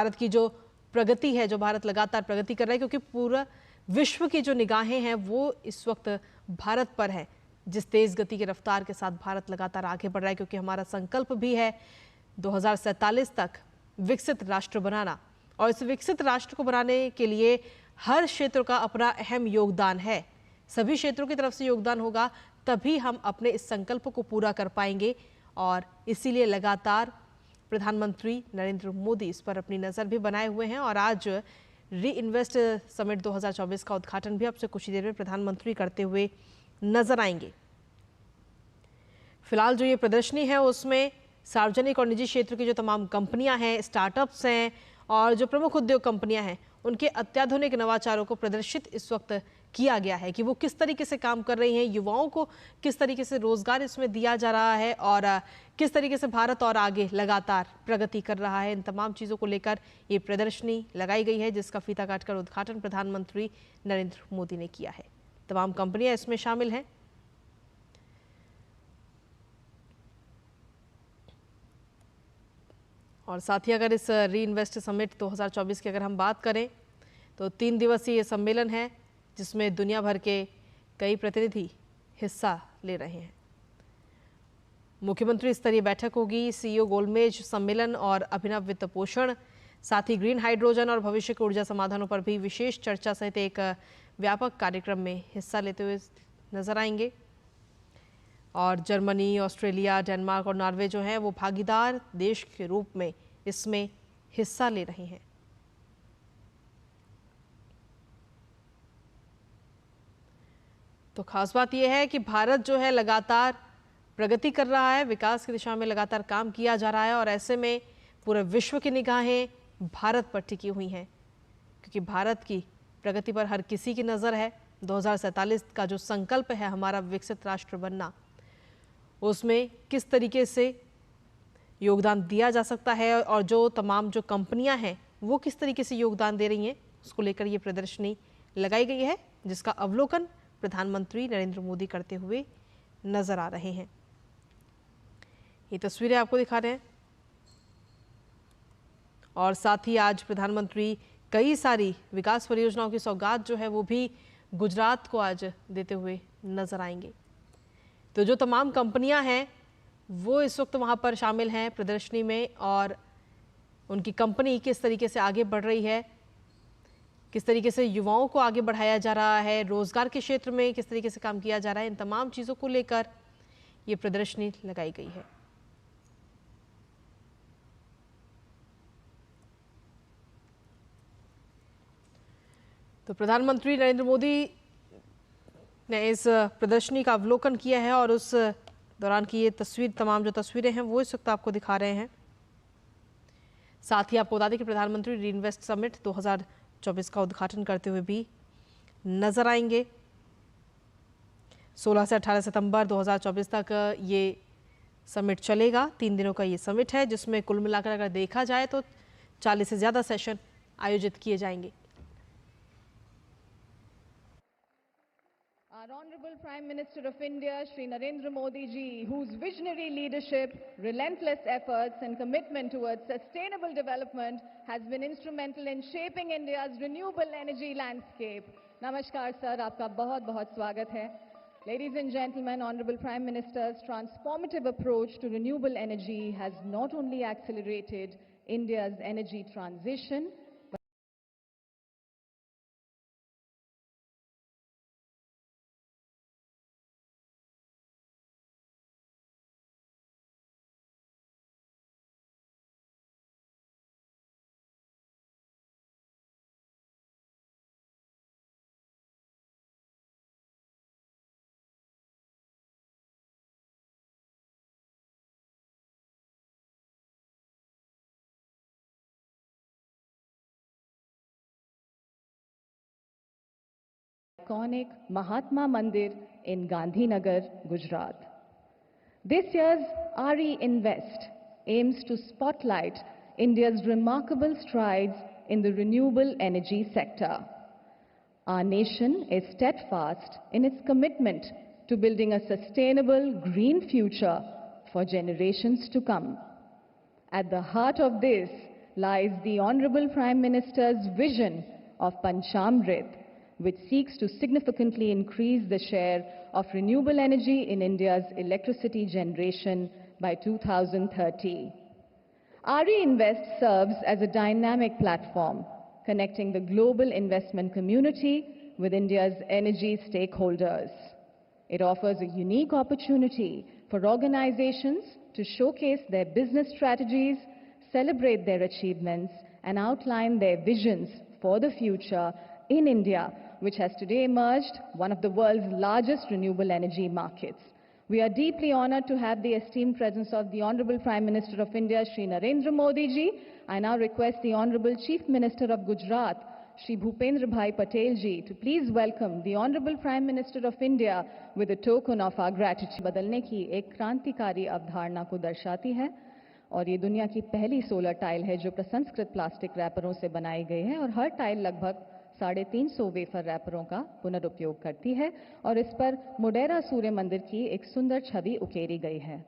भारत की जो प्रगति है, जो भारत लगातार प्रगति कर रहा है, क्योंकि पूरा विश्व की जो निगाहें हैं वो इस वक्त भारत पर है। जिस तेज गति की रफ्तार के साथ भारत लगातार आगे बढ़ रहा है, क्योंकि हमारा संकल्प भी है 2047 तक विकसित राष्ट्र बनाना, और इस विकसित राष्ट्र को बनाने के लिए हर क्षेत्र का अपना अहम योगदान है। सभी क्षेत्रों की तरफ से योगदान होगा तभी हम अपने इस संकल्प को पूरा कर पाएंगे, और इसीलिए लगातार प्रधानमंत्री नरेंद्र मोदी इस पर अपनी नज़र भी बनाए हुए हैं। और आज री इन्वेस्ट समिट 2024 का उद्घाटन भी अब से कुछ ही देर में प्रधानमंत्री करते हुए नजर आएंगे। फिलहाल जो ये प्रदर्शनी है उसमें सार्वजनिक और निजी क्षेत्र की जो तमाम कंपनियां हैं, स्टार्टअप्स हैं और जो प्रमुख उद्योग कंपनियां हैं, उनके अत्याधुनिक नवाचारों को प्रदर्शित इस वक्त किया गया है कि वो किस तरीके से काम कर रही हैं, युवाओं को किस तरीके से रोजगार इसमें दिया जा रहा है और किस तरीके से भारत और आगे लगातार प्रगति कर रहा है। इन तमाम चीज़ों को लेकर ये प्रदर्शनी लगाई गई है, जिसका फीता काटकर उद्घाटन प्रधानमंत्री नरेंद्र मोदी ने किया है। तमाम कंपनियां इसमें शामिल हैं। और साथ ही अगर इस री इन्वेस्ट समिट 2024 की अगर हम बात करें तो 3 दिवसीय ये सम्मेलन है, जिसमें दुनिया भर के कई प्रतिनिधि हिस्सा ले रहे हैं। मुख्यमंत्री स्तरीय बैठक होगी, सीईओ गोलमेज सम्मेलन और अभिनव वित्त पोषण, साथ ही ग्रीन हाइड्रोजन और भविष्य के ऊर्जा समाधानों पर भी विशेष चर्चा सहित एक व्यापक कार्यक्रम में हिस्सा लेते हुए नजर आएंगे। और जर्मनी, ऑस्ट्रेलिया, डेनमार्क और नॉर्वे जो हैं वो भागीदार देश के रूप में इसमें हिस्सा ले रहे हैं। तो खास बात यह है कि भारत जो है लगातार प्रगति कर रहा है, विकास की दिशा में लगातार काम किया जा रहा है, और ऐसे में पूरे विश्व की निगाहें भारत पर टिकी हुई हैं, क्योंकि भारत की प्रगति पर हर किसी की नज़र है। 2047 का जो संकल्प है हमारा विकसित राष्ट्र बनना, उसमें किस तरीके से योगदान दिया जा सकता है और जो तमाम जो कंपनियां हैं वो किस तरीके से योगदान दे रही हैं, उसको लेकर ये प्रदर्शनी लगाई गई है, जिसका अवलोकन प्रधानमंत्री नरेंद्र मोदी करते हुए नजर आ रहे हैं। ये तस्वीरें आपको दिखा रहे हैं। और साथ ही आज प्रधानमंत्री कई सारी विकास परियोजनाओं की सौगात जो है वो भी गुजरात को आज देते हुए नजर आएंगे। तो जो तमाम कंपनियां हैं वो इस वक्त वहां पर शामिल हैं प्रदर्शनी में, और उनकी कंपनी किस तरीके से आगे बढ़ रही है, किस तरीके से युवाओं को आगे बढ़ाया जा रहा है, रोजगार के क्षेत्र में किस तरीके से काम किया जा रहा है, इन तमाम चीज़ों को लेकर ये प्रदर्शनी लगाई गई है। तो प्रधानमंत्री नरेंद्र मोदी ने इस प्रदर्शनी का अवलोकन किया है, और उस दौरान की ये तस्वीर, तमाम जो तस्वीरें हैं वो इस वक्त आपको दिखा रहे हैं। साथ ही आपको बता दें कि प्रधानमंत्री री इन्वेस्ट समिट 2024 का उद्घाटन करते हुए भी नजर आएंगे। 16 से 18 सितंबर 2024 तक ये समिट चलेगा। 3 दिनों का ये समिट है, जिसमें कुल मिलाकर अगर देखा जाए तो 40 से ज़्यादा सेशन आयोजित किए जाएंगे। Our Honorable Prime Minister of India, Shri Narendra Modi ji, whose visionary leadership, relentless efforts and commitment towards sustainable development has been instrumental in shaping India's renewable energy landscape. Namaskar sir, आपका बहुत बहुत स्वागत है. Ladies and gentlemen, Honorable Prime Minister's transformative approach to renewable energy has not only accelerated India's energy transition, iconic Mahatma Mandir in Gandhinagar, Gujarat. This year's RE Invest aims to spotlight India's remarkable strides in the renewable energy sector. Our nation is steadfast in its commitment to building a sustainable green future for generations to come. At the heart of this lies the Honorable Prime Minister's vision of Panchamrit, which seeks to significantly increase the share of renewable energy in India's electricity generation by 2030. RE Invest serves as a dynamic platform connecting the global investment community with India's energy stakeholders. It offers a unique opportunity for organizations to showcase their business strategies, celebrate their achievements, and outline their visions for the future in India, which has today emerged one of the world's largest renewable energy markets. We are deeply honored to have the esteemed presence of the Honorable Prime Minister of India, Shri Narendra Modi ji. I now request the Honorable Chief Minister of Gujarat, Shri Bhupendra Bhai Patel ji, to please welcome the Honorable Prime Minister of India with a token of our gratitude. बदलने की एक क्रांतिकारी अवधारणा को दर्शाती है और ये दुनिया की पहली सोलर टाइल है जो प्रसंस्कृत प्लास्टिक रैपरों से बनाई गई है और हर टाइल लगभग 350 वेफर रैपरों का पुनरुपयोग करती है और इस पर मोडेरा सूर्य मंदिर की एक सुंदर छवि उकेरी गई है.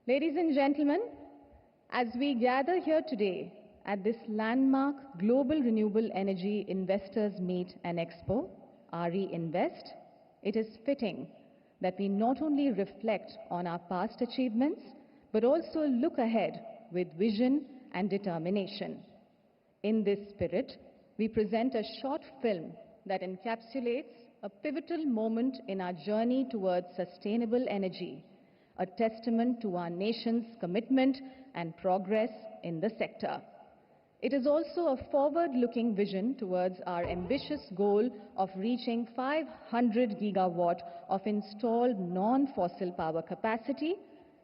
Ladies and gentlemen, as we gather here today at this landmark Global Renewable Energy Investors Meet and Expo, RE Invest, it is fitting that we not only reflect on our past achievements, but also look ahead with vision and determination. In this spirit, we present a short film that encapsulates a pivotal moment in our journey towards sustainable energy, a testament to our nation's commitment and progress in the sector. It is also a forward-looking vision towards our ambitious goal of reaching 500 gigawatt of installed non-fossil power capacity,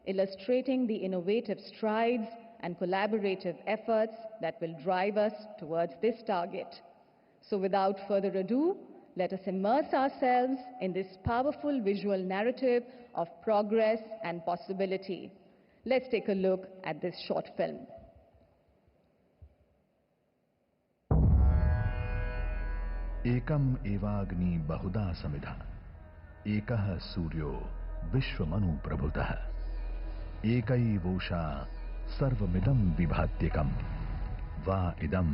illustrating the innovative strides and collaborative efforts that will drive us towards this target. So without further ado, let us immerse ourselves in this powerful visual narrative of progress and possibility. Let's take a look at this short film. एकम एवाग्नि बहुधा समिधा एकः सूर्यो विश्वमनु प्रभुतः एकैवोषा सर्वमिदं विभात्यकं वा इदं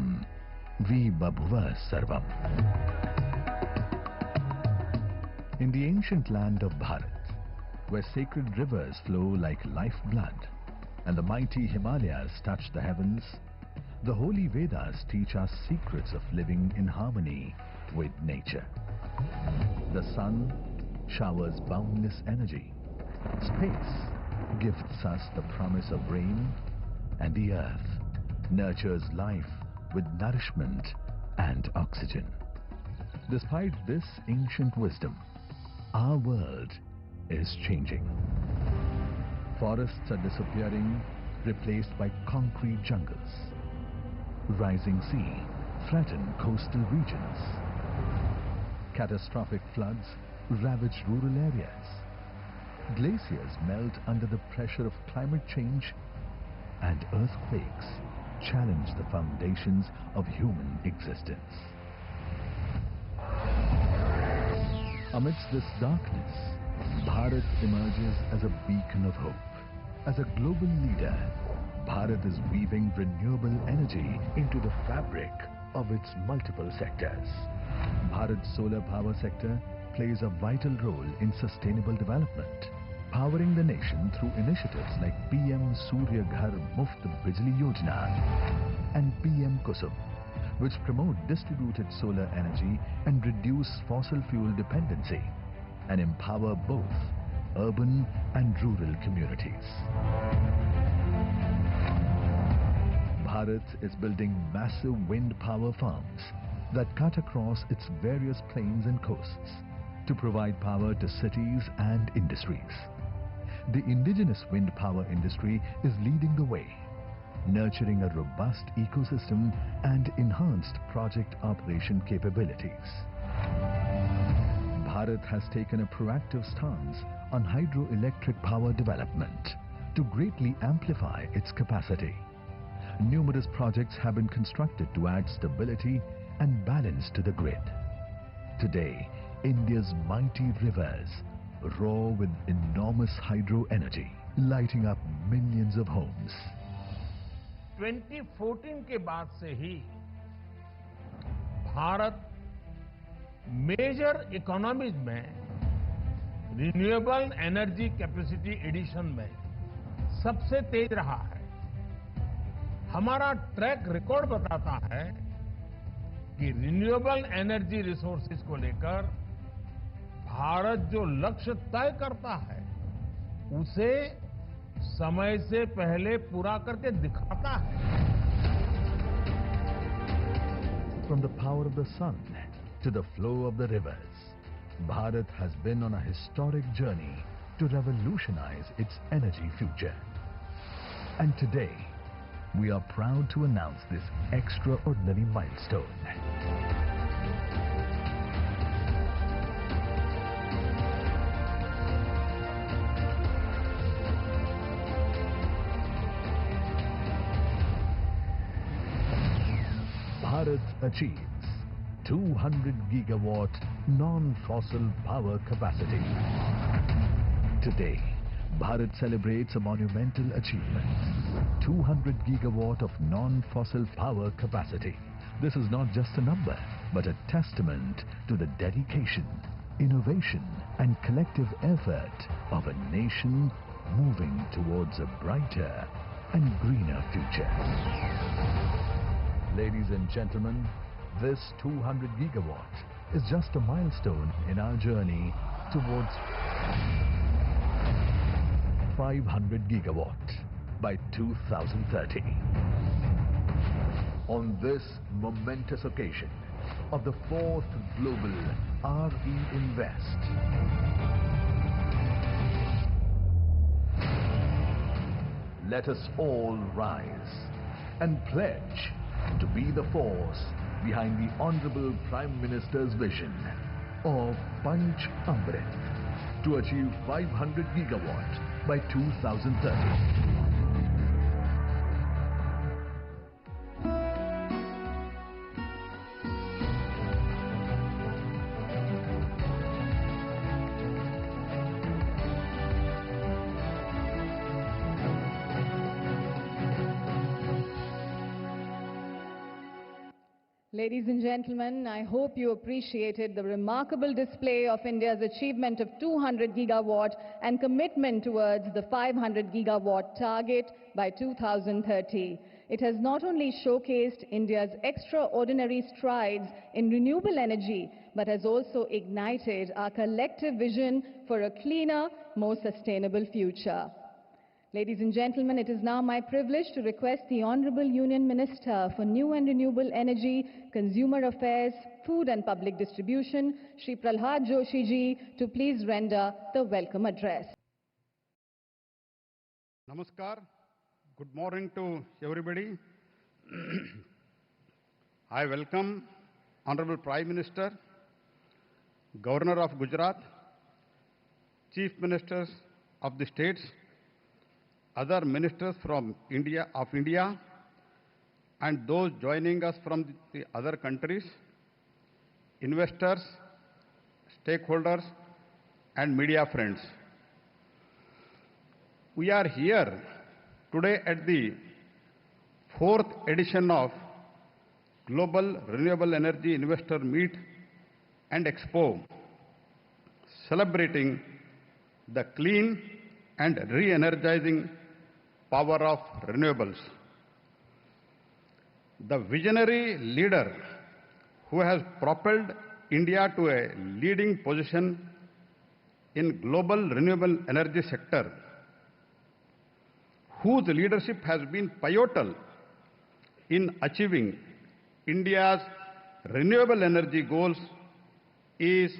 विबभुव सर्वम्. In the ancient land of Bharat, where sacred rivers flow like lifeblood and the mighty Himalayas touch the heavens, the holy Vedas teach us secrets of living in harmony with nature. The sun showers boundless energy. Space gifts us the promise of rain, and the earth nurtures life with nourishment and oxygen. Despite this ancient wisdom, our world is changing. Forests are disappearing, replaced by concrete jungles. Rising sea threaten coastal regions. Catastrophic floods ravage rural areas. Glaciers melt under the pressure of climate change, and earthquakes challenge the foundations of human existence. Amidst this darkness, Bharat emerges as a beacon of hope. As a global leader, Bharat is weaving renewable energy into the fabric of its multiple sectors. Bharat's solar power sector plays a vital role in sustainable development, powering the nation through initiatives like PM Surya Ghar Muft Bijli Yojana and PM Kusum, which promote distributed solar energy and reduce fossil fuel dependency and empower both urban and rural communities. Bharat is building massive wind power farms that cut across its various plains and coasts to provide power to cities and industries. The indigenous wind power industry is leading the way, nurturing a robust ecosystem and enhanced project operation capabilities. Bharat has taken a proactive stance on hydroelectric power development to greatly amplify its capacity. Numerous projects have been constructed to add stability and balance to the grid. Today, India's mighty rivers roar with enormous hydro energy, lighting up millions of homes. 2014 के बाद से ही Bharat major economies में renewable energy capacity addition में सबसे तेज रहा है। हमारा track record बताता है कि रिन्यूएबल एनर्जी रिसोर्सेज को लेकर भारत जो लक्ष्य तय करता है उसे समय से पहले पूरा करके दिखाता है। From the power of the sun to the flow of the rivers, Bharat has been on a historic journey to revolutionize its energy future. And today, we are proud to announce this extraordinary milestone. Bharat achieves 200 gigawatt non-fossil power capacity. Today, Bharat celebrates a monumental achievement. 200 gigawatt of non-fossil power capacity. This is not just a number, but a testament to the dedication, innovation and collective effort of a nation moving towards a brighter and greener future. Ladies and gentlemen, this 200 gigawatt is just a milestone in our journey towards 500 gigawatt by 2030. On this momentous occasion of the 4th Global RE Invest, let us all rise and pledge to be the force behind the Honorable Prime Minister's vision of Panch Amrit to achieve 500 gigawatt by 2030. Ladies and gentlemen, I hope you appreciated the remarkable display of India's achievement of 200 gigawatt and commitment towards the 500 gigawatt target by 2030. It has not only showcased India's extraordinary strides in renewable energy, but has also ignited our collective vision for a cleaner, more sustainable future. Ladies and gentlemen, it is now my privilege to request the Honorable Union Minister for New and Renewable Energy, Consumer Affairs, Food and Public Distribution, Shri Prahlad Joshi ji, to please render the welcome address. Namaskar. Good morning to everybody. I welcome Honorable Prime Minister, Governor of Gujarat, Chief Ministers of the states, other ministers from India, and those joining us from the other countries, investors, stakeholders, and media friends. We are here today at the 4th edition of Global Renewable Energy Investor Meet and Expo, celebrating the clean and re-energizing power of renewables. The visionary leader who has propelled India to a leading position in global renewable energy sector, whose leadership has been pivotal in achieving India's renewable energy goals, is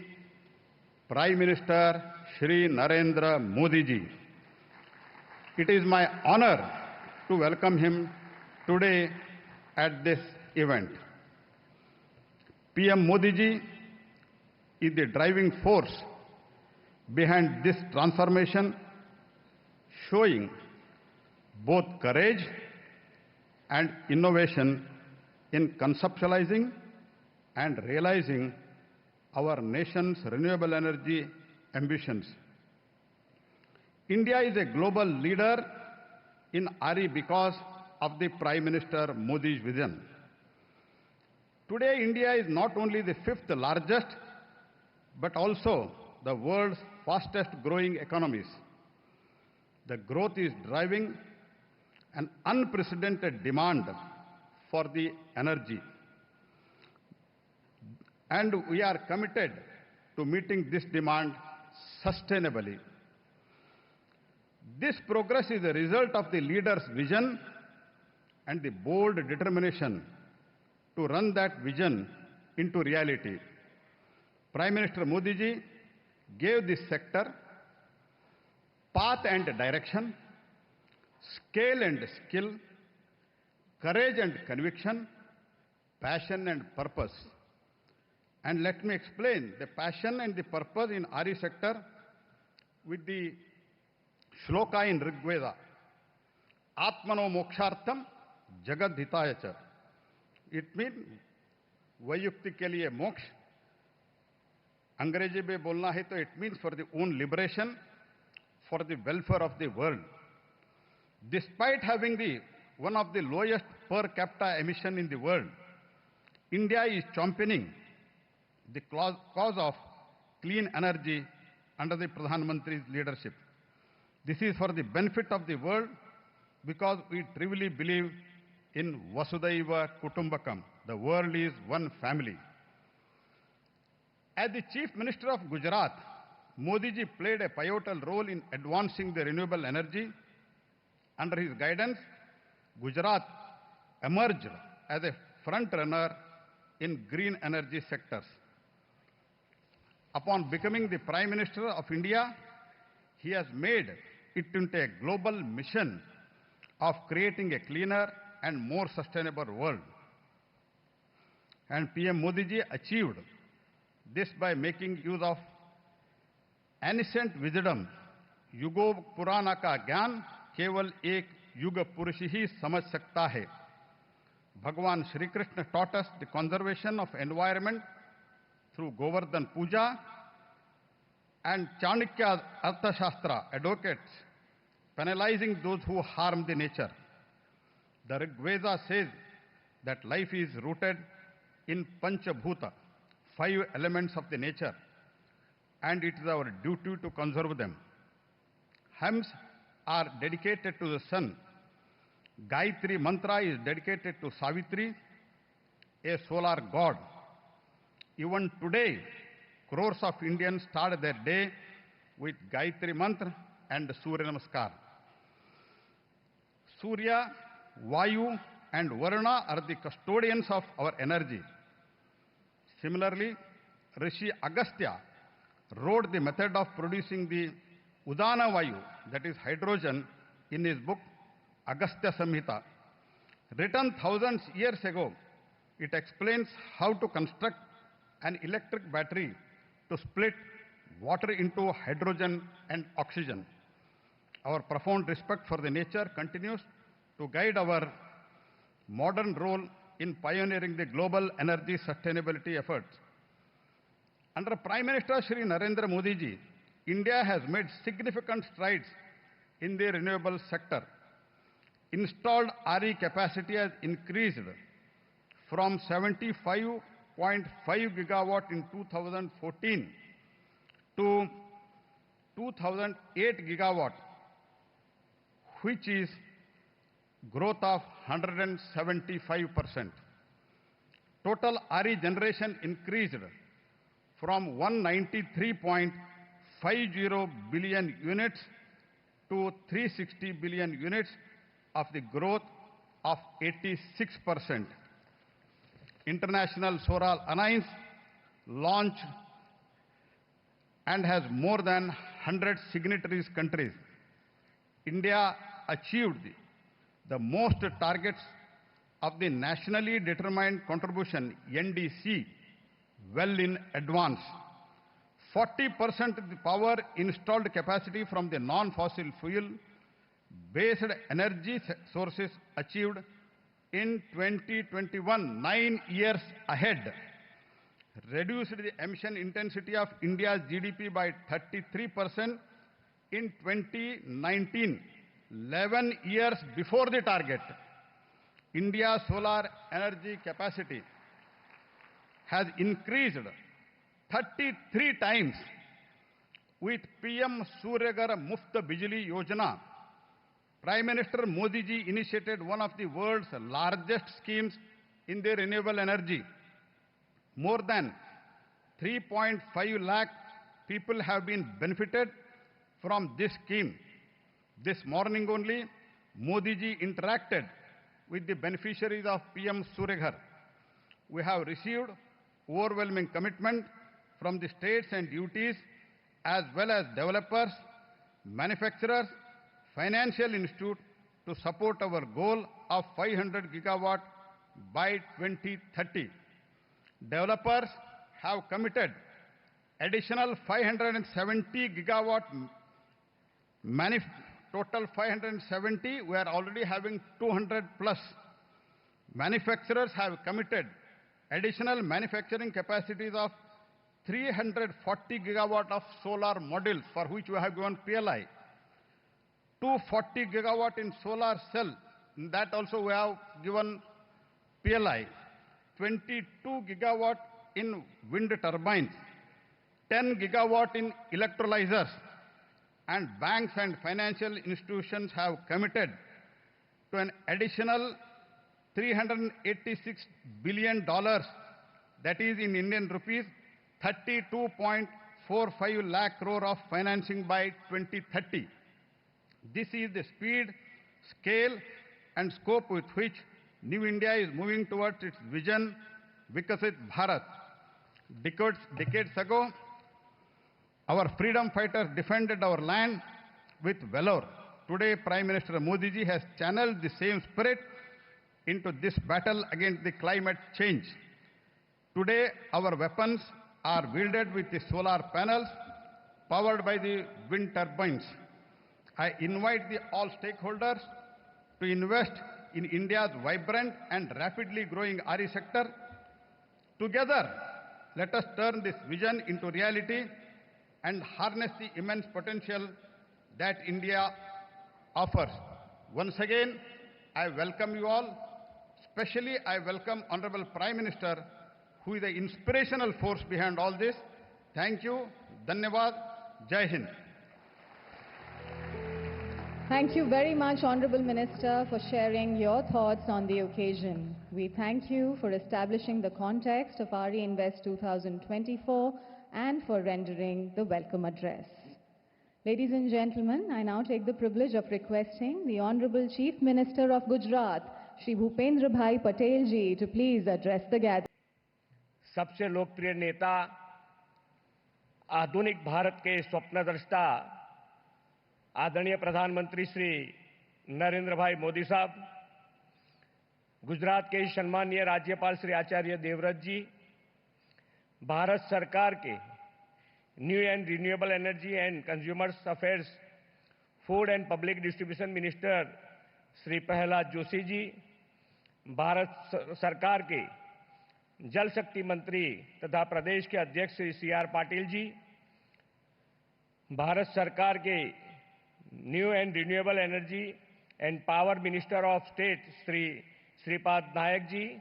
Prime Minister Shri Narendra Modi ji. It is my honor to welcome him today at this event. PM Modi ji is the driving force behind this transformation, showing both courage and innovation in conceptualizing and realizing our nation's renewable energy ambitions. India is a global leader in RE because of the Prime Minister Modi's vision. Today, India is not only the fifth largest, but also the world's fastest growing economies. The growth is driving an unprecedented demand for the energy. And we are committed to meeting this demand sustainably. This progress is a result of the leader's vision and the bold determination to run that vision into reality. Prime Minister Modi ji gave this sector path and direction, scale and skill, courage and conviction, passion and purpose. And let me explain the passion and the purpose in RE sector with the shloka in Rig Veda. Atmano mokshartham jagad hitaya cha. It means वैयक्ति के लिए मोक्ष. अंग्रेजी में बोलना है तो it means for the own liberation, for the welfare of the world. Despite having one of the lowest per capita emission in the world, India is championing the cause of clean energy under the Pradhan Mantri's leadership. This is for the benefit of the world because we truly believe in Vasudhaiva Kutumbakam. The world is one family. As the Chief Minister of Gujarat, Modi ji played a pivotal role in advancing the renewable energy. Under his guidance, Gujarat emerged as a front runner in green energy sectors. Upon becoming the Prime Minister of India, he has made it into a global mission of creating a cleaner and more sustainable world. And PM Modi ji achieved this by making use of ancient wisdom. युगो पुराना का ज्ञान केवल एक युग पुरुष ही समझ सकता है. Bhagwan Shri Krishna taught us the conservation of environment through Govardhan Puja, and Chanakya's Arthashastra advocates penalizing those who harm the nature. The Rig Veda says that life is rooted in Panchabhuta, 5 elements of the nature, and it is our duty to conserve them. Hymns are dedicated to the sun. Gayatri Mantra is dedicated to Savitri, a solar god. Even today, crores of Indians start their day with Gayatri Mantra and Surya Namaskar. Surya, Vayu, and Varuna are the custodians of our energy. Similarly, Rishi Agastya wrote the method of producing the Udana Vayu, that is hydrogen, in his book Agastya Samhita. Written thousands years ago, it explains how to construct an electric battery to split water into hydrogen and oxygen. Our profound respect for the nature continues to guide our modern role in pioneering the global energy sustainability efforts. Under Prime Minister Shri Narendra Modi ji, India has made significant strides in the renewable sector. Installed RE capacity has increased from 75.5 gigawatt in 2014 to 2008 gigawatt, which is growth of 175%. Total RE generation increased from 193.50 billion units to 360 billion units, of the growth of 86%. International Solar Alliance launched and has more than 100 signatories countries. India achieved the most targets of the Nationally Determined Contribution, NDC, well in advance. 40% of the power installed capacity from the non-fossil fuel-based energy sources achieved in 2021, 9 years ahead, reduced the emission intensity of India's GDP by 33% in 2019, 11 years before the target. India's solar energy capacity has increased 33 times with PM Surya Ghar Muft Bijli Yojana. Prime Minister Modi ji initiated one of the world's largest schemes in the renewable energy. More than 3.5 lakh people have been benefited from this scheme. This morning only, Modi ji interacted with the beneficiaries of PM Surya Ghar. We have received overwhelming commitment from the states and UTs as well as developers, manufacturers, financial institutes to support our goal of 500 gigawatt by 2030. Developers have committed additional 570 gigawatt, total 570, we are already having 200 plus. Manufacturers have committed additional manufacturing capacities of 340 gigawatt of solar modules, for which we have given PLI. 240 gigawatt in solar cell, that also we have given PLI. 22 gigawatt in wind turbines. 10 gigawatt in electrolyzers. And banks and financial institutions have committed to an additional $386 billion, that is in Indian rupees, 32.45 lakh crore of financing by 2030. This is the speed, scale, and scope with which New India is moving towards its vision, Vikasit Bharat. Decades ago, our freedom fighters defended our land with valor. Today, Prime Minister Modi ji has channeled the same spirit into this battle against the climate change. Today, our weapons are wielded with the solar panels powered by the wind turbines. I invite all stakeholders to invest in India's vibrant and rapidly growing RE sector. Together, let us turn this vision into reality and harness the immense potential that India offers. Once again, I welcome you all. Especially, I welcome Honorable Prime Minister, who is the inspirational force behind all this. Thank you. Dhanyavad. Jai Hind. Thank you very much, Honorable Minister, for sharing your thoughts on the occasion. We thank you for establishing the context of RE Invest 2024 and for rendering the welcome address. Ladies and gentlemen, I now take the privilege of requesting the Honorable Chief Minister of Gujarat, Shri Bhupendra Bhai Patel ji, to please address the gathering. सबसे लोकप्रिय नेता, आधुनिक भारत के स्वप्नद्रष्टा आदरणीय प्रधानमंत्री श्री नरेंद्र भाई मोदी साहब, गुजरात के सम्माननीय राज्यपाल श्री आचार्य देवव्रत जी, भारत सरकार के new and renewable energy and consumers affairs, food and public distribution minister Shri Pralhad Joshi ji, Bharat सरकार के जल शक्ति मंत्री तथा प्रदेश के अध्यक्ष श्री CR पाटिल जी, भारत सरकार के new and renewable energy and power minister of state Shri Shripad Naik ji,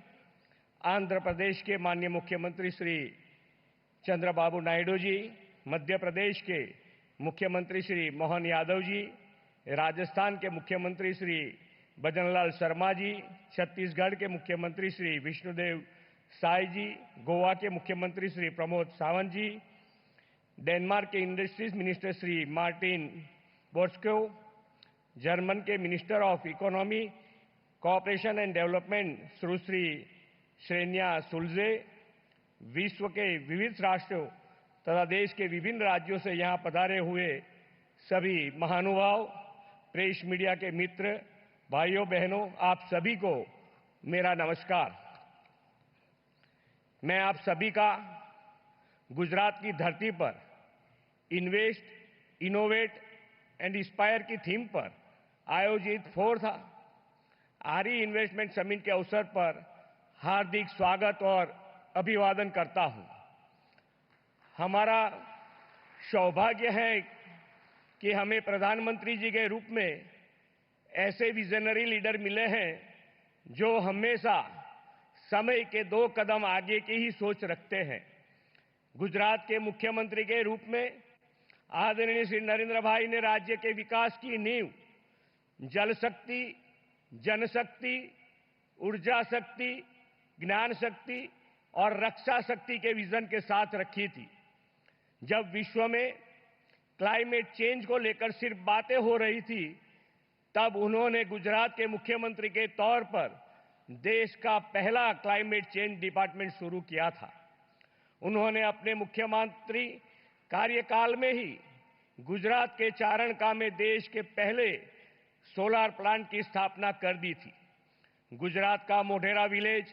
Andhra Pradesh के माननीय मुख्यमंत्री श्री चंद्रबाबू नायडू जी, मध्य प्रदेश के मुख्यमंत्री श्री मोहन यादव जी, राजस्थान के मुख्यमंत्री श्री भजनलाल शर्मा जी, छत्तीसगढ़ के मुख्यमंत्री श्री विष्णुदेव साय जी, गोवा के मुख्यमंत्री श्री प्रमोद सावंत जी, डेनमार्क के industries minister Shri Morten Bødskov, German के minister of economy, cooperation and development Sushri श्रेन्या सुलजे, विश्व के विविध राष्ट्रों तथा देश के विभिन्न राज्यों से यहां पधारे हुए सभी महानुभाव, प्रेस मीडिया के मित्र, भाइयों बहनों, आप सभी को मेरा नमस्कार। मैं आप सभी का गुजरात की धरती पर इन्वेस्ट, इनोवेट एंड इंस्पायर की थीम पर आयोजित 4th RE इन्वेस्टमेंट समिट के अवसर पर हार्दिक स्वागत और अभिवादन करता हूं। हमारा सौभाग्य है कि हमें प्रधानमंत्री जी के रूप में ऐसे विजनरी लीडर मिले हैं जो हमेशा समय के 2 कदम आगे की ही सोच रखते हैं। गुजरात के मुख्यमंत्री के रूप में आदरणीय श्री नरेंद्र भाई ने राज्य के विकास की नींव जल शक्ति, जनशक्ति, ऊर्जा शक्ति, ज्ञान शक्ति और रक्षा शक्ति के विजन के साथ रखी थी। जब विश्व में क्लाइमेट चेंज को लेकर सिर्फ बातें हो रही थी, तब उन्होंने गुजरात के मुख्यमंत्री के तौर पर देश का पहला क्लाइमेट चेंज डिपार्टमेंट शुरू किया था। उन्होंने अपने मुख्यमंत्री कार्यकाल में ही गुजरात के चारणका में देश के पहले सोलर प्लांट की स्थापना कर दी थी। गुजरात का मोढेरा विलेज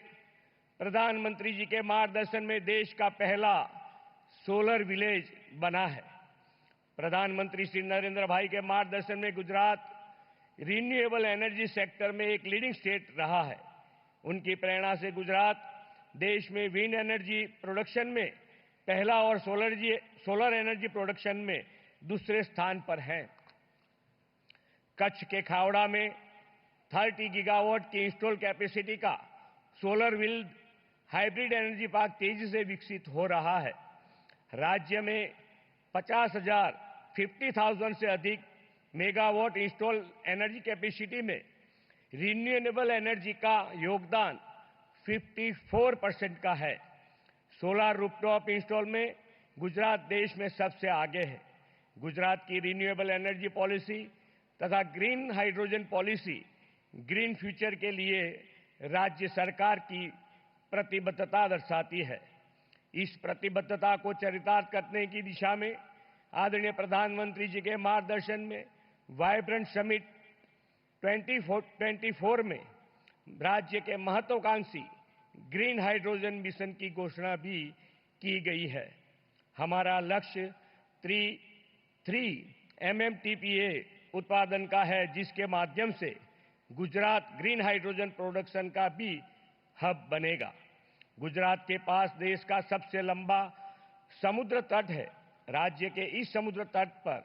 प्रधानमंत्री जी के मार्गदर्शन में देश का पहला सोलर विलेज बना है। प्रधानमंत्री श्री नरेंद्र भाई के मार्गदर्शन में गुजरात रिन्यूएबल एनर्जी सेक्टर में एक लीडिंग स्टेट रहा है। उनकी प्रेरणा से गुजरात देश में विंड एनर्जी प्रोडक्शन में पहला और सोलर एनर्जी प्रोडक्शन में दूसरे स्थान पर है। कच्छ के खावड़ा में 30 गीगावाट की इंस्टॉल कैपेसिटी का solar wind hybrid energy park तेजी से विकसित हो रहा है। राज्य में 50,000 से अधिक मेगावाट इंस्टॉल एनर्जी कैपेसिटी में रिन्यूएबल एनर्जी का योगदान 54% का है। सोलर रूफटॉप इंस्टॉल में गुजरात देश में सबसे आगे है। गुजरात की रिन्यूएबल एनर्जी पॉलिसी तथा green hydrogen policy green future के लिए राज्य सरकार की प्रतिबद्धता दर्शाती है। इस प्रतिबद्धता को चरितार्थ करने की दिशा में आदरणीय प्रधानमंत्री जी के मार्गदर्शन में वाइब्रेंट समिट 2024 में राज्य के महत्वाकांक्षी ग्रीन हाइड्रोजन मिशन की घोषणा भी की गई है। हमारा लक्ष्य 3 MMTPA उत्पादन का है, जिसके माध्यम से गुजरात ग्रीन हाइड्रोजन प्रोडक्शन का भी हब बनेगा। गुजरात के पास देश का सबसे लंबा समुद्र तट है। राज्य के इस समुद्र तट पर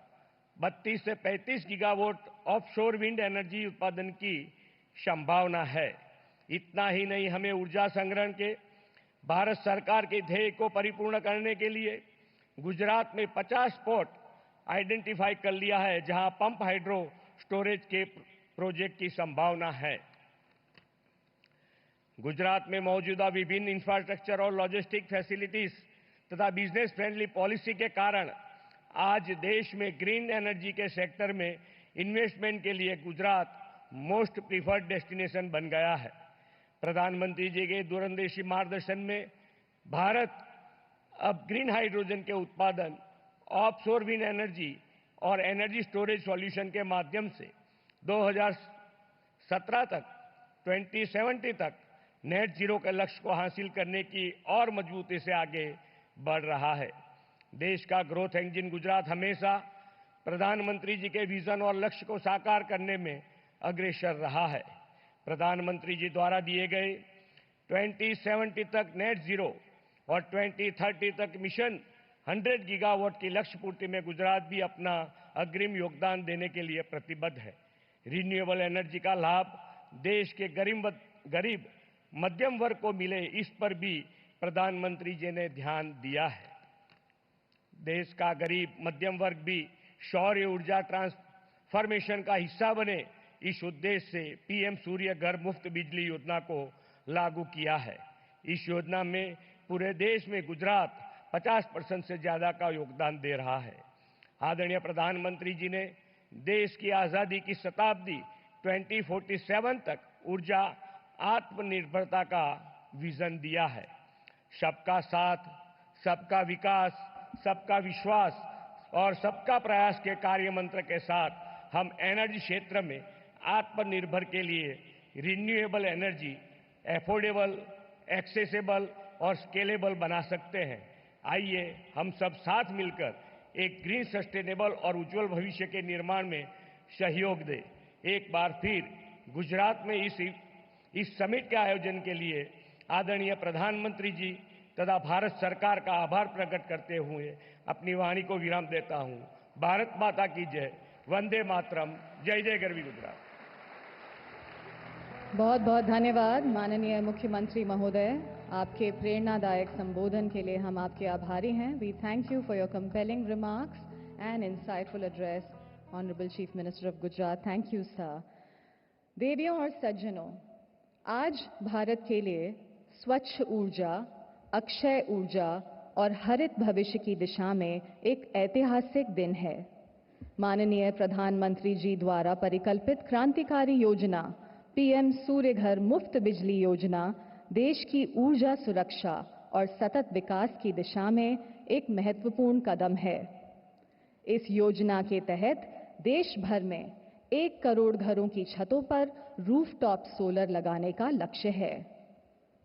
32 से 35 गीगावाट ऑफशोर विंड एनर्जी उत्पादन की संभावना है। इतना ही नहीं, हमें ऊर्जा संग्रहण के भारत सरकार के ध्येय को परिपूर्ण करने के लिए गुजरात में 50 स्पॉट आइडेंटिफाई कर लिया है, जहां पंप हाइड्रो स्टोरेज के प्रोजेक्ट की संभावना है। गुजरात में मौजूदा विभिन्न इंफ्रास्ट्रक्चर और लॉजिस्टिक फैसिलिटीज तथा बिजनेस फ्रेंडली पॉलिसी के कारण आज देश में ग्रीन एनर्जी के सेक्टर में इन्वेस्टमेंट के लिए गुजरात मोस्ट प्रीफर्ड डेस्टिनेशन बन गया है। प्रधानमंत्री जी के दूरंदेशी मार्गदर्शन में भारत अब ग्रीन हाइड्रोजन के उत्पादन, ऑफशोर विंड एनर्जी और एनर्जी स्टोरेज सॉल्यूशन के माध्यम से 2017 तक 2070 तक नेट जीरो के लक्ष्य को हासिल करने की और मजबूती से आगे बढ़ रहा है। देश का ग्रोथ इंजन गुजरात हमेशा प्रधानमंत्री जी के विजन और लक्ष्य को साकार करने में अग्रसर रहा है। प्रधानमंत्री जी द्वारा दिए गए 2070 तक नेट जीरो और 2030 तक मिशन 100 गीगावाट की लक्ष्य पूर्ति में गुजरात भी अपना अग्रिम योगदान देने के लिए प्रतिबद्ध है। रिन्यूएबल एनर्जी का लाभ देश के गरीब मध्यम वर्ग को मिले, इस पर भी प्रधानमंत्री जी ने ध्यान दिया है। देश का गरीब मध्यम वर्ग भी सौर ऊर्जा ट्रांसफॉर्मेशन का हिस्सा बने, इस उद्देश्य से पीएम सूर्य घर मुफ्त बिजली योजना को लागू किया है। इस योजना में पूरे देश में गुजरात 50% से ज्यादा का योगदान दे रहा है। आदरणीय प्रधानमंत्री जी ने देश की आजादी की शताब्दी 2047 तक ऊर्जा आत्मनिर्भरता का विजन दिया है। सबका साथ, सबका विकास, सबका विश्वास और सबका प्रयास के कार्य मंत्र के साथ हम एनर्जी क्षेत्र में आत्मनिर्भर के लिए रिन्यूएबल एनर्जी एफोर्डेबल, एक्सेसिबल और स्केलेबल बना सकते हैं। आइए हम सब साथ मिलकर एक ग्रीन, सस्टेनेबल और उज्जवल भविष्य के निर्माण में सहयोग दें। एक बार फिर गुजरात में इस समिट के आयोजन के लिए आदरणीय प्रधानमंत्री जी तथा भारत सरकार का आभार प्रकट करते हुए अपनी वाणी को विराम देता हूं। भारत माता की जय। वंदे मातरम। जय जय गरवी गुजरात। बहुत बहुत धन्यवाद माननीय मुख्यमंत्री महोदय। आपके प्रेरणादायक संबोधन के लिए हम आपके आभारी हैं। We thank you for your compelling remarks and insightful address, honourable chief minister of Gujarat. Thank you sir. देवियों और सज्जनों, आज भारत के लिए स्वच्छ ऊर्जा, अक्षय ऊर्जा और हरित भविष्य की दिशा में एक ऐतिहासिक दिन है। माननीय प्रधानमंत्री जी द्वारा परिकल्पित क्रांतिकारी योजना पीएम सूर्य घर मुफ्त बिजली योजना देश की ऊर्जा सुरक्षा और सतत विकास की दिशा में एक महत्वपूर्ण कदम है। इस योजना के तहत देश भर में 1 करोड़ घरों की छतों पर रूफटॉप सोलर लगाने का लक्ष्य है।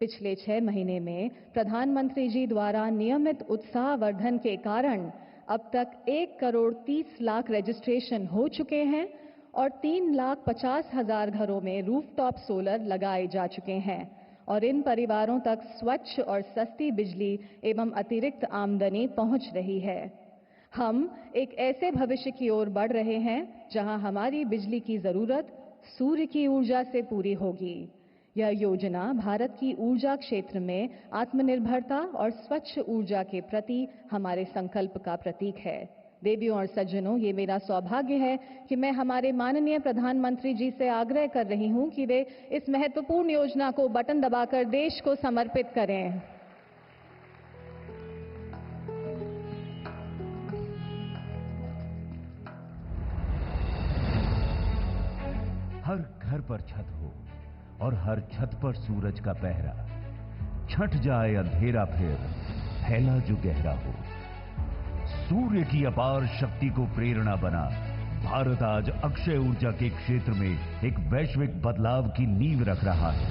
पिछले 6 महीने में प्रधानमंत्री जी द्वारा नियमित उत्साहवर्धन के कारण अब तक 1 करोड़ 30 लाख रजिस्ट्रेशन हो चुके हैं और 3,50,000 घरों में रूफटॉप सोलर लगाए जा चुके हैं और इन परिवारों तक स्वच्छ और सस्ती बिजली एवं अतिरिक्त आमदनी पहुंच रही है। हम एक ऐसे भविष्य की ओर बढ़ रहे हैं जहां हमारी बिजली की जरूरत सूर्य की ऊर्जा से पूरी होगी। यह योजना भारत की ऊर्जा क्षेत्र में आत्मनिर्भरता और स्वच्छ ऊर्जा के प्रति हमारे संकल्प का प्रतीक है। देवियों और सज्जनों, ये मेरा सौभाग्य है कि मैं हमारे माननीय प्रधानमंत्री जी से आग्रह कर रही हूं कि वे इस महत्वपूर्ण योजना को बटन दबाकर देश को समर्पित करें। हर घर पर छत हो और हर छत पर सूरज का पहरा, छट जाए अंधेरा फिर फैला जो गहरा हो। सूर्य की अपार शक्ति को प्रेरणा बना भारत आज अक्षय ऊर्जा के क्षेत्र में एक वैश्विक बदलाव की नींव रख रहा है।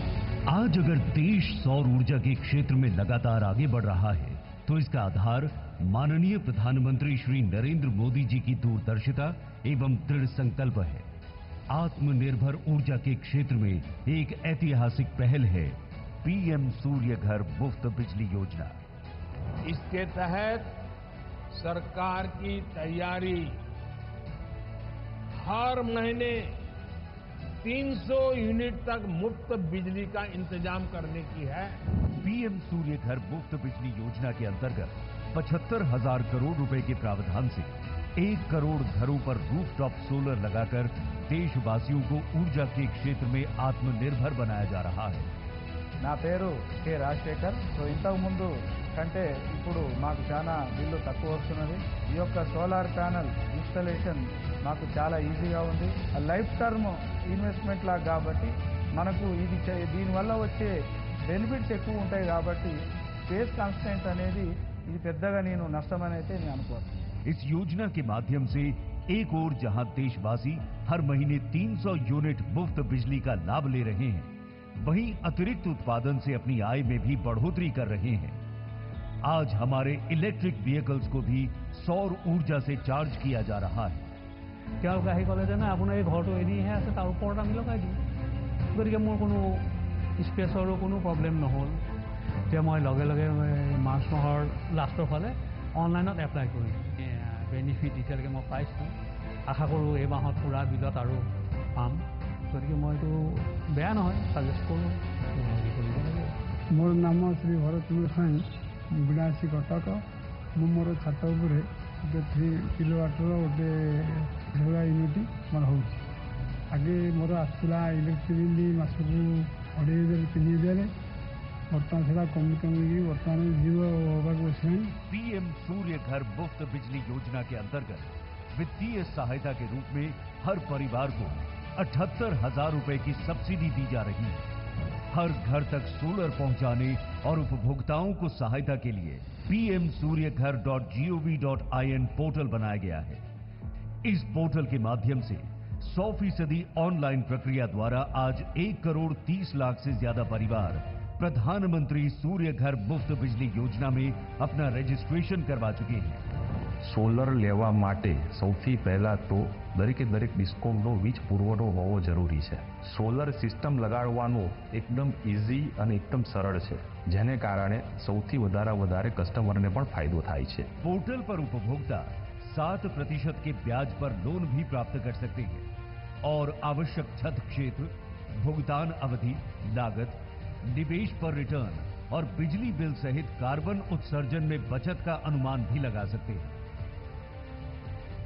आज अगर देश सौर ऊर्जा के क्षेत्र में लगातार आगे बढ़ रहा है तो इसका आधार माननीय प्रधानमंत्री श्री नरेंद्र मोदी जी की दूरदर्शिता एवं दृढ़ संकल्प है। आत्मनिर्भर ऊर्जा के क्षेत्र में एक ऐतिहासिक पहल है पीएम सूर्य घर मुफ्त बिजली योजना। इसके तहत सरकार की तैयारी हर महीने 300 यूनिट तक मुफ्त बिजली का इंतजाम करने की है। पीएम सूर्य घर मुफ्त बिजली योजना के अंतर्गत 75,000 करोड़ रुपए के प्रावधान से 1 करोड़ घरों पर रूफटॉप सोलर लगाकर देशवासियों को ऊर्जा के क्षेत्र में आत्मनिर्भर बनाया जा रहा है। నా పేరు కె రాజశేఖర్. ఇంతకు ముందు కంటే ఇప్పుడు మాకు చాలా బిల్లు తక్కువ వస్తున్నది. ఈ యొక్క సోలార్ ప్యానెల్ ఇన్స్టాలేషన్ మాకు చాలా ఈజీగా ఉంది. లైఫ్ టర్మ్ ఇన్వెస్ట్మెంట్ లాగా కాబట్టి మనకు ఇది దీనివల్ల వచ్చే బెనిఫిట్స్ ఎక్కువ ఉంటాయి కాబట్టి స్పేస్ కాన్స్టెంట్ అనేది ఇది పెద్దగా నేను నష్టమని అయితే నేను అనుకోను। इस योजना के माध्यम से एक ओर जहां देशवासी हर महीने 300 यूनिट मुफ्त बिजली का लाभ ले रहे हैं, वहीं अतिरिक्त उत्पादन से अपनी आय में भी बढ़ोतरी कर रहे हैं। आज हमारे इलेक्ट्रिक व्हीकल्स को भी सौर ऊर्जा से चार्ज किया जा रहा है। আহি ক'লে যে নাই আপোনাৰ এই ঘৰটো এৰিহে আছে তাৰ ওপৰত আমি লগাই দিওঁ, গতিকে মোৰ কোনো স্পেচৰো কোনো প্ৰব্লেম নহ'ল। এতিয়া মই লগে লগে মাৰ্চ মাহৰ লাষ্টৰ ফালে অনলাইনত এপ্লাই কৰিম। বেনিফিট এতিয়ালৈকে মই পাইছোঁ, আশা কৰোঁ এই মাহত পূৰা বিলত আৰু পাম। গতিকে মই এইটো বেয়া নহয়, ছাজেষ্ট কৰোঁ কৰিব লাগে। ମୋର ନାମ ଶ୍ରୀ ଭରତଚନ୍ଦ୍ର ସ୍ୱାଇଁ, ବିଳାସୀ କଟକ। ମୁଁ ମୋର ଛାତ ଉପରେ ଗୋଟେ 3 କିଲୋୱାଟ୍ର ଗୋଟେ ସୋଲାର ୟୁନିଟ୍ ମୋର ହେଉଛି। ଆଗେ ମୋର ଆସୁଥିଲା ଇଲେକ୍ଟ୍ରିକ୍ ବିଲ୍ ମାସକୁ 2,500-3,000, ବର୍ତ୍ତମାନ ସେଟା କମି କମିକି ବର୍ତ୍ତମାନ 0 ହେବାକୁ ବସିଲାଣି। पीएम सूर्य घर मुफ्त बिजली योजना के अंतर्गत वित्तीय सहायता के रूप में हर परिवार को 78,000 रुपए की सब्सिडी दी जा रही है। हर घर तक सोलर पहुंचाने और उपभोक्ताओं को सहायता के लिए pmsuryaghar.gov.in पोर्टल बनाया गया है। इस पोर्टल के माध्यम से 100% ऑनलाइन प्रक्रिया द्वारा आज 1 करोड़ 30 लाख से ज्यादा परिवार प्रधानमंत्री सूर्य घर मुफ्त बिजली योजना में अपना रजिस्ट्रेशन करवा चुके हैं। સોલર લેવા માટે સૌથી પહેલાં તો દરેકે દરેક ડિસ્કોમનો વીજ પુરવઠો હોવો જરૂરી છે। સોલર સિસ્ટમ લગાડવાનું એકદમ ઇઝી અને એકદમ સરળ છે, જેને કારણે સૌથી વધારે કસ્ટમરને પણ ફાયદો થાય છે। पोर्टल पर उपभोक्ता 7% के ब्याज पर लोन भी प्राप्त कर सकते हैं और आवश्यक छत क्षेत्र भुगतान अवधि, लागत, निवेश पर रिटर्न और बिजली बिल सहित कार्बन उत्सर्जन में बचत का अनुमान भी लगा सकते हैं।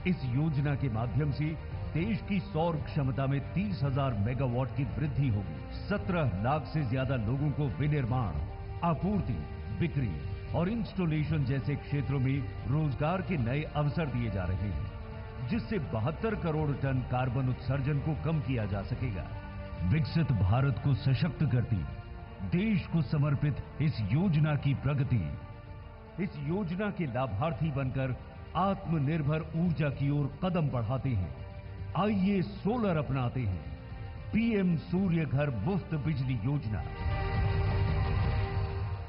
इस योजना के माध्यम से देश की सौर क्षमता में 30,000 मेगावाट की वृद्धि होगी। 17 लाख से ज्यादा लोगों को विनिर्माण, आपूर्ति, बिक्री और इंस्टॉलेशन जैसे क्षेत्रों में रोजगार के नए अवसर दिए जा रहे हैं, जिससे 72 करोड़ टन कार्बन उत्सर्जन को कम किया जा सकेगा। विकसित भारत को सशक्त करती, देश को समर्पित इस योजना की प्रगति। इस योजना के लाभार्थी बनकर आत्मनिर्भर ऊर्जा की ओर कदम बढ़ाते हैं। आइए सोलर अपनाते हैं। पीएम सूर्य घर मुफ्त बिजली योजना।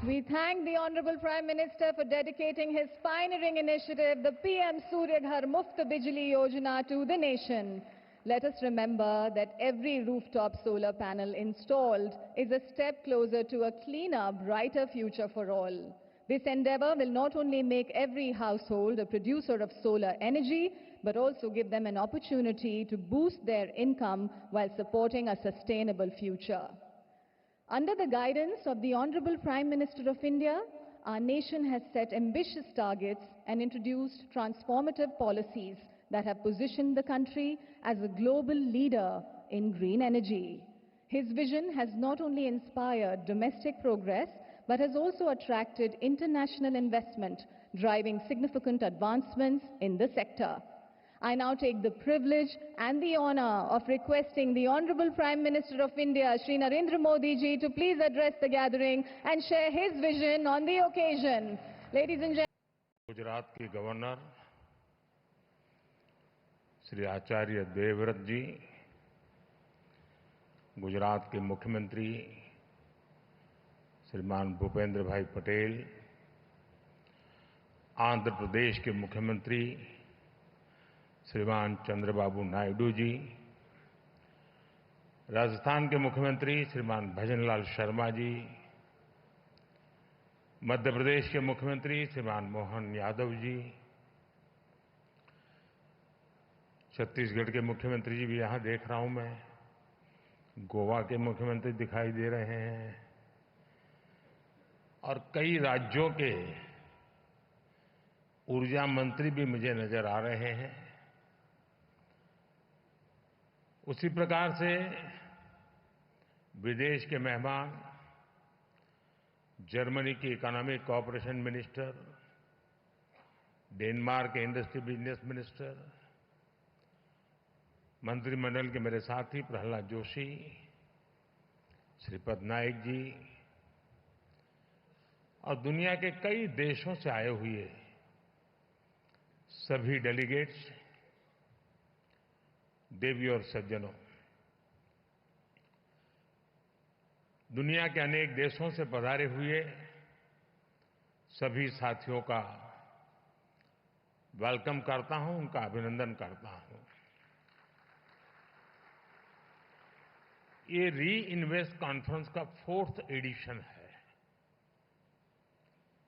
We thank the Honorable Prime Minister for dedicating his pioneering initiative, the PM Surya Ghar Muft Bijli Yojana, to the nation. Let us remember that every rooftop solar panel installed is a step closer to a cleaner, brighter future for all. This endeavor will not only make every household a producer of solar energy, but also give them an opportunity to boost their income while supporting a sustainable future. Under the guidance of the Honorable Prime Minister of India, our nation has set ambitious targets and introduced transformative policies that have positioned the country as a global leader in green energy. His vision has not only inspired domestic progress, but has also attracted international investment, driving significant advancements in the sector. I now take the privilege and the honor of requesting the Honorable Prime Minister of India, Shri Narendra Modi ji, to please address the gathering and share his vision on the occasion. Ladies and gentlemen. Gujarat के governor Shri Acharya Devvrat जी, गुजरात के मुख्यमंत्री श्रीमान भूपेंद्र भाई पटेल, आंध्र प्रदेश के मुख्यमंत्री श्रीमान चंद्रबाबू नायडू जी, राजस्थान के मुख्यमंत्री श्रीमान भजनलाल शर्मा जी, मध्य प्रदेश के मुख्यमंत्री श्रीमान मोहन यादव जी, छत्तीसगढ़ के मुख्यमंत्री जी भी यहां देख रहा हूं मैं, गोवा के मुख्यमंत्री दिखाई दे रहे हैं और कई राज्यों के ऊर्जा मंत्री भी मुझे नजर आ रहे हैं। उसी प्रकार से विदेश के मेहमान, जर्मनी के इकोनॉमिक कोऑपरेशन मिनिस्टर, डेनमार्क के इंडस्ट्री बिजनेस मिनिस्टर, मंत्रिमंडल के मेरे साथी प्रहलाद जोशी, श्रीपद नायक जी और दुनिया के कई देशों से आए हुए सभी डेलीगेट्स, देवी और सज्जनों, दुनिया के अनेक देशों से पधारे हुए सभी साथियों का वेलकम करता हूं, उनका अभिनंदन करता हूं। ये री इन्वेस्ट कॉन्फ्रेंस का 4th एडिशन है।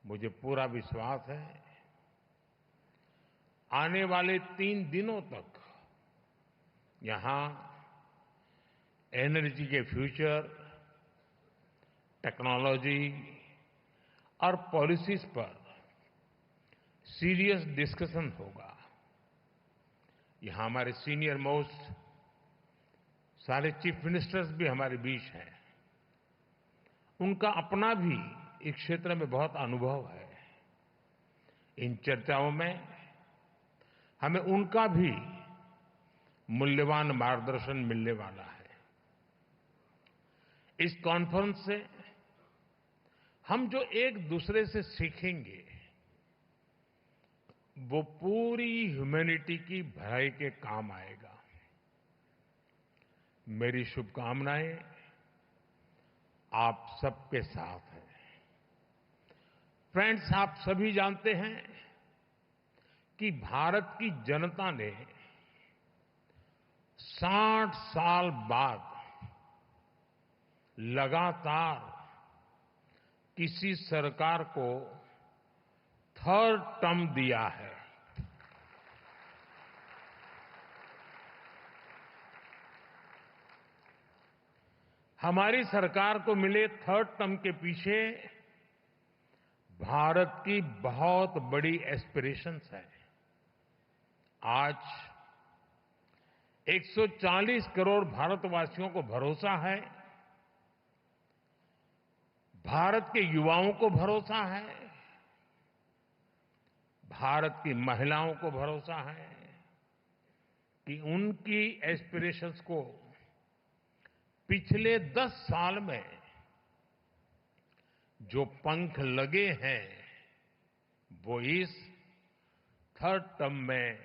मुझे पूरा विश्वास है आने वाले 3 दिनों तक यहां एनर्जी के फ्यूचर, टेक्नोलॉजी और पॉलिसीज पर सीरियस डिस्कशन होगा। यहां हमारे सीनियर मोस्ट सारे चीफ मिनिस्टर्स भी हमारे बीच हैं। उनका अपना भी इस क्षेत्र में बहुत अनुभव है। इन चर्चाओं में हमें उनका भी मूल्यवान मार्गदर्शन मिलने वाला है। इस कॉन्फ्रेंस से हम जो एक दूसरे से सीखेंगे वो पूरी ह्यूमैनिटी की भलाई के काम आएगा। मेरी शुभकामनाएं आप सबके साथ हैं। फ्रेंड्स, आप सभी जानते हैं कि भारत की जनता ने 60 साल बाद लगातार किसी सरकार को 3rd टर्म दिया है। हमारी सरकार को मिले थर्ड टर्म के पीछे भारत की बहुत बड़ी एस्पिरेशंस है। आज 140 करोड़ भारतवासियों को भरोसा है, भारत के युवाओं को भरोसा है, भारत की महिलाओं को भरोसा है कि उनकी एस्पिरेशंस को पिछले 10 साल में जो पंख लगे हैं वो इस थर्ड टर्म में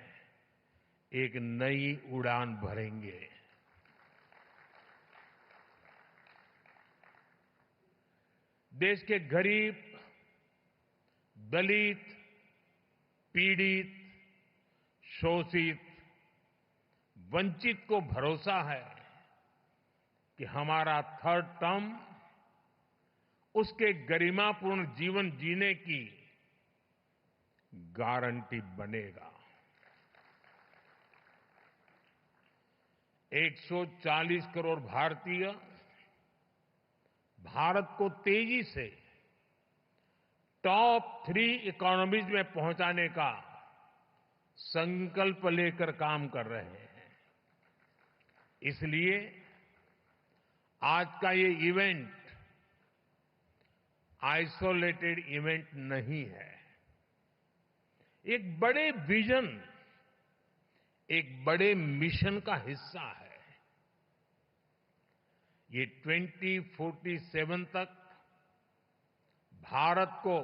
एक नई उड़ान भरेंगे। देश के गरीब, दलित, पीड़ित, शोषित, वंचित को भरोसा है कि हमारा थर्ड टर्म उसके गरिमापूर्ण जीवन जीने की गारंटी बनेगा। 140 करोड़ भारतीय भारत को तेजी से टॉप 3 इकोनॉमीज में पहुंचाने का संकल्प लेकर काम कर रहे हैं। इसलिए आज का ये इवेंट आइसोलेटेड इवेंट नहीं है, एक बड़े विजन, एक बड़े मिशन का हिस्सा है। ये 2047 तक भारत को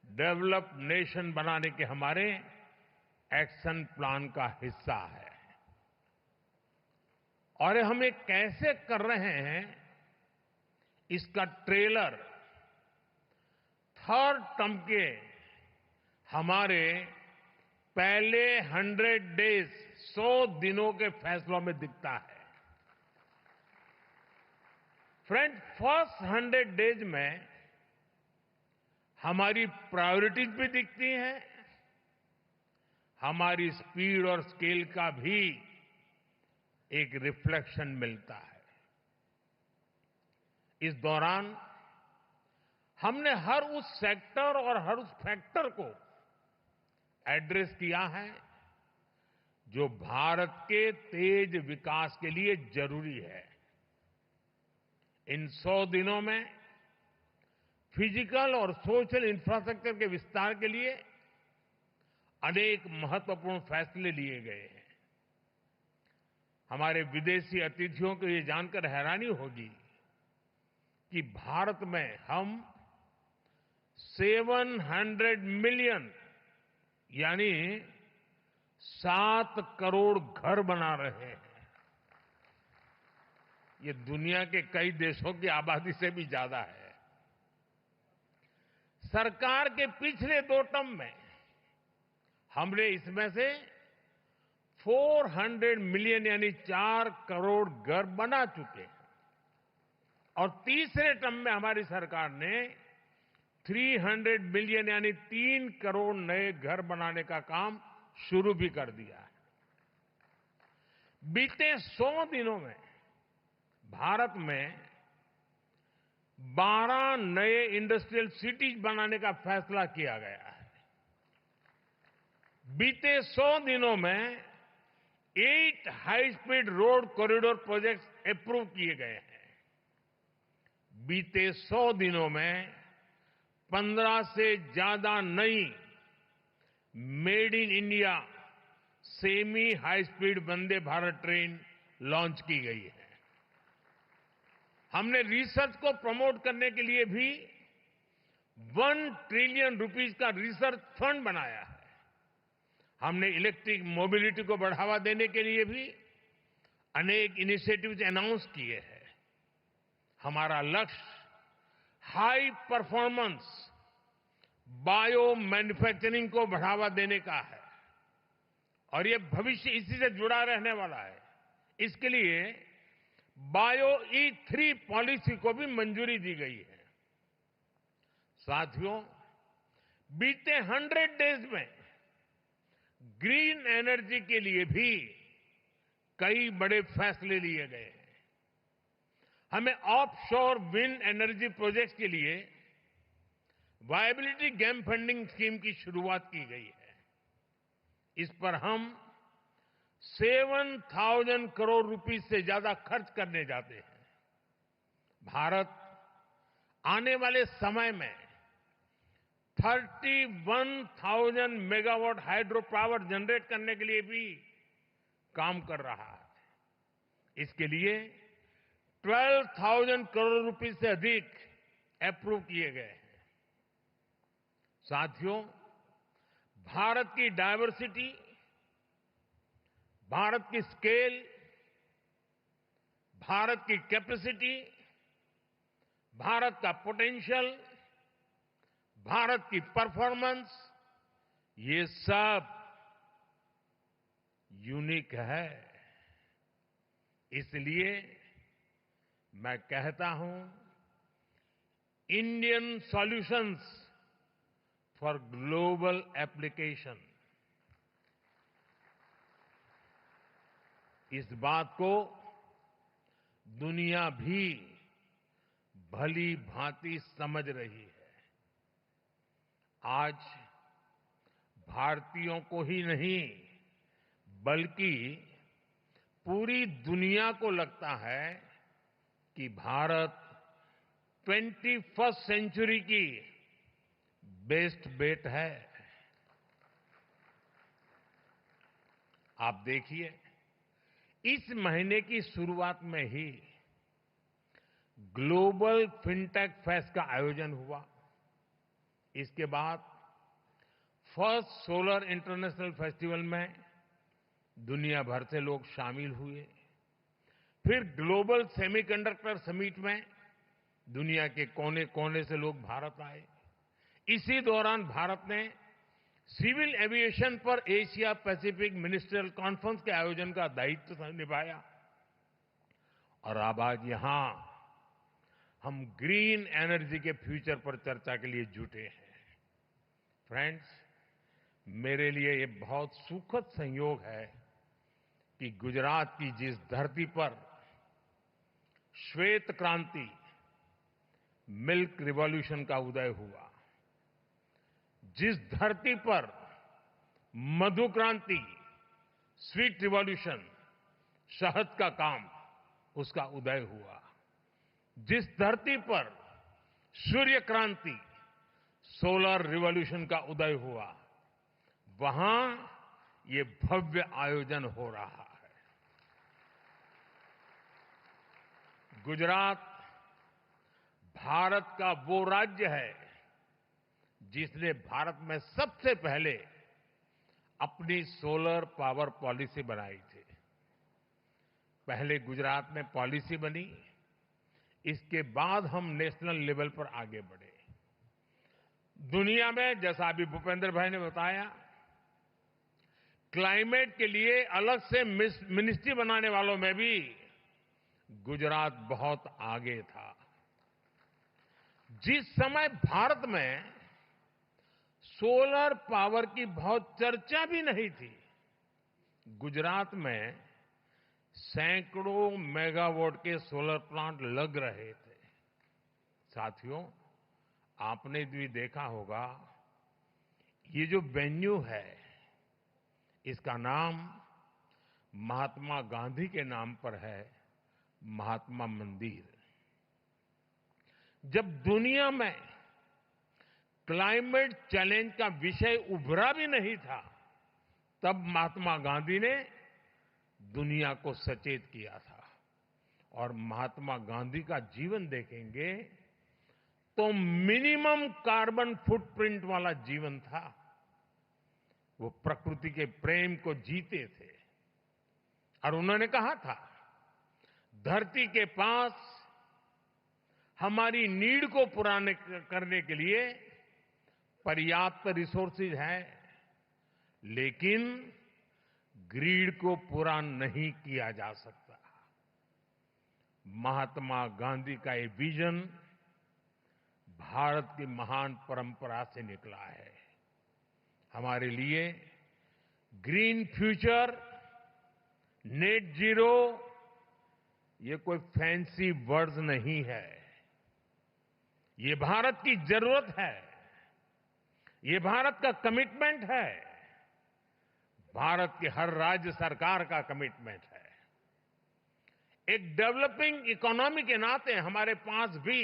डेवलप्ड नेशन बनाने के हमारे एक्शन प्लान का हिस्सा है। और हम ये कैसे कर रहे हैं, इसका ट्रेलर थर्ड टर्म के हमारे पहले 100 डेज 100 दिनों के फैसलों में दिखता है। फ्रेंड, फर्स्ट 100 डेज में हमारी प्रायोरिटीज भी दिखती हैं, हमारी स्पीड और स्केल का भी एक रिफ्लेक्शन मिलता है। इस दौरान हमने हर उस सेक्टर और हर उस फैक्टर को एड्रेस किया है जो भारत के तेज विकास के लिए जरूरी है। इन 100 दिनों में फिजिकल और सोशल इंफ्रास्ट्रक्चर के विस्तार के लिए अनेक महत्वपूर्ण फैसले लिए गए हैं। हमारे विदेशी अतिथियों को ये जानकर हैरानी होगी कि भारत में हम 700 मिलियन यानी 7 करोड़ घर बना रहे हैं। ये दुनिया के कई देशों की आबादी से भी ज्यादा है। सरकार के पिछले 2 टर्म में हमने इसमें से 400 मिलियन यानी 4 करोड़ घर बना चुके हैं और तीसरे टर्म में हमारी सरकार ने 300 मिलियन यानी 3 करोड़ नए घर बनाने का काम शुरू भी कर दिया है। बीते 100 दिनों में भारत में 12 नए इंडस्ट्रियल सिटीज बनाने का फैसला किया गया है। बीते 100 दिनों में 8 high speed road corridor projects approve किए गए हैं। बीते 100 दिनों में 15 से ज्यादा नई made in India semi high speed Vande Bharat train launch की गई है। हमने रिसर्च को प्रमोट करने के लिए भी 1 ट्रिलियन रुपीस का रिसर्च फंड बनाया है। हमने इलेक्ट्रिक मोबिलिटी को बढ़ावा देने के लिए भी अनेक इनिशिएटिव्स अनाउंस किए हैं। हमारा लक्ष्य हाई परफॉर्मेंस बायो मैन्युफैक्चरिंग को बढ़ावा देने का है और ये भविष्य इसी से जुड़ा रहने वाला है। इसके लिए बायो E3 पॉलिसी को भी मंजूरी दी गई है। साथियों, बीते 100 डेज में ग्रीन एनर्जी के लिए भी कई बड़े फैसले लिए गए हैं। हमें ऑफशोर विंड एनर्जी प्रोजेक्ट्स के लिए वायबिलिटी गैप फंडिंग स्कीम की शुरुआत की गई है। इस पर हम 7,000 करोड़ रुपए से ज्यादा खर्च करने जाते हैं। भारत आने वाले समय में 31,000 मेगावाट हाइड्रो पावर जनरेट करने के लिए भी काम कर रहा है। इसके लिए 12,000 करोड़ रुपए से अधिक अप्रूव किए गए हैं। साथियों, भारत की डायवर्सिटी, भारत की स्केल, भारत की कैपेसिटी, भारत का पोटेंशियल, भारत की परफॉर्मेंस, ये सब यूनिक है। इसलिए मैं कहता हूं, Indian solutions for global application. इस बात को दुनिया भी भली भांति समझ रही है। आज भारतीयों को ही नहीं बल्कि पूरी दुनिया को लगता है कि भारत 21st सेंचुरी की बेस्ट बेट है। आप देखिए, इस महीने की शुरुआत में ही ग्लोबल फिनटेक फेस्ट का आयोजन हुआ। इसके बाद फर्स्ट सोलर इंटरनेशनल फेस्टिवल में दुनिया भर से लोग शामिल हुए। फिर ग्लोबल सेमीकंडक्टर समिट में दुनिया के कोने कोने से लोग भारत आए। इसी दौरान भारत ने सिविल एविएशन पर एशिया पैसिफिक मिनिस्ट्रियल कॉन्फ्रेंस के आयोजन का दायित्व निभाया। और अब आज यहां हम ग्रीन एनर्जी के फ्यूचर पर चर्चा के लिए जुटे हैं। फ्रेंड्स, मेरे लिए ये बहुत सुखद संयोग है कि गुजरात की जिस धरती पर श्वेत क्रांति, मिल्क रिवॉल्यूशन का उदय हुआ, जिस धरती पर मधु क्रांति, स्वीट रिवॉल्यूशन, शहद का काम, उसका उदय हुआ, जिस धरती पर सूर्य क्रांति, सोलर रिवॉल्यूशन का उदय हुआ, वहां ये भव्य आयोजन हो रहा है। गुजरात भारत का वो राज्य है जिसने भारत में सबसे पहले अपनी सोलर पावर पॉलिसी बनाई थी। पहले गुजरात में पॉलिसी बनी, इसके बाद हम नेशनल लेवल पर आगे बढ़े। दुनिया में, जैसा अभी भूपेंद्र भाई ने बताया, क्लाइमेट के लिए अलग से मिनिस्ट्री बनाने वालों में भी गुजरात बहुत आगे था। जिस समय भारत में सोलर पावर की बहुत चर्चा भी नहीं थी, गुजरात में सैकड़ों मेगावाट के सोलर प्लांट लग रहे थे। साथियों, आपने भी देखा होगा, ये जो वेन्यू है, इसका नाम महात्मा गांधी के नाम पर है, महात्मा मंदिर। जब दुनिया में क्लाइमेट चैलेंज का विषय उभरा भी नहीं था, तब महात्मा गांधी ने दुनिया को सचेत किया था। और महात्मा गांधी का जीवन देखेंगे तो मिनिमम कार्बन फुटप्रिंट वाला जीवन था। वो प्रकृति के प्रेम को जीते थे और उन्होंने कहा था, धरती के पास हमारी नीड को पूरा करने के लिए पर्याप्त रिसोर्सेज है, लेकिन ग्रीड को पूरा नहीं किया जा सकता। महात्मा गांधी का ये विजन भारत की महान परंपरा से निकला है। हमारे लिए ग्रीन फ्यूचर, नेट जीरो, ये कोई फैंसी वर्ड्स नहीं है। ये भारत की जरूरत है, ये भारत का कमिटमेंट है, भारत के हर राज्य सरकार का कमिटमेंट है। एक डेवलपिंग इकोनॉमी के नाते हमारे पास भी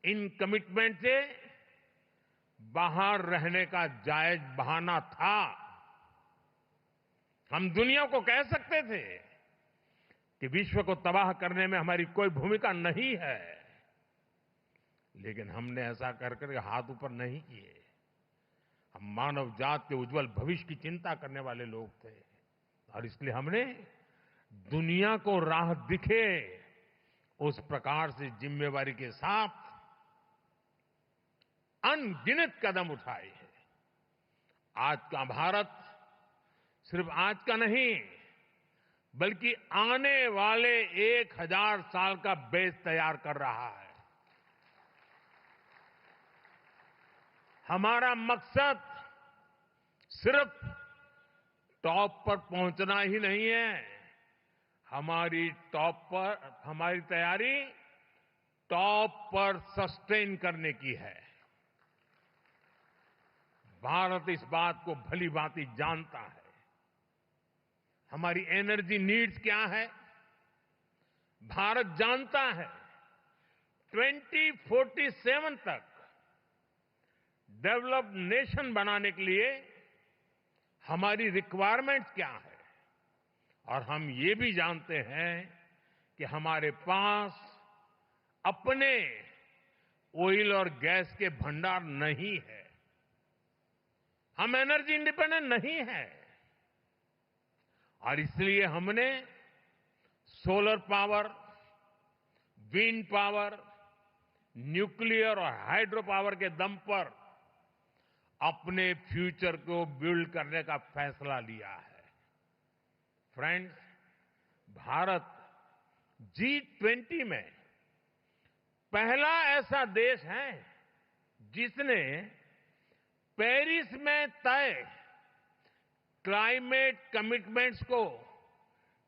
इन कमिटमेंट से बाहर रहने का जायज बहाना था। हम दुनिया को कह सकते थे कि विश्व को तबाह करने में हमारी कोई भूमिका नहीं है, लेकिन हमने ऐसा करके हाथ ऊपर नहीं किए। हम मानव जात के उज्जवल भविष्य की चिंता करने वाले लोग थे और इसलिए हमने दुनिया को राह दिखे उस प्रकार से जिम्मेवारी के साथ अनगिनत कदम उठाए हैं। आज का भारत सिर्फ आज का नहीं बल्कि आने वाले 1000 साल का बेस तैयार कर रहा है। हमारा मकसद सिर्फ टॉप पर पहुंचना ही नहीं है, हमारी तैयारी टॉप पर सस्टेन करने की है। भारत इस बात को भली भांति जानता है। हमारी एनर्जी नीड्स क्या है, भारत जानता है। 2047 तक डेवलप्ड नेशन बनाने के लिए हमारी रिक्वायरमेंट्स क्या है, और हम ये भी जानते हैं कि हमारे पास अपने ऑयल और गैस के भंडार नहीं है। हम एनर्जी इंडिपेंडेंट नहीं है और इसलिए हमने solar power, wind power, nuclear और हाइड्रो पावर के दम पर अपने फ्यूचर को बिल्ड करने का फैसला लिया है। फ्रेंड्स, भारत G20 में पहला ऐसा देश है जिसने पेरिस में तय क्लाइमेट कमिटमेंट्स को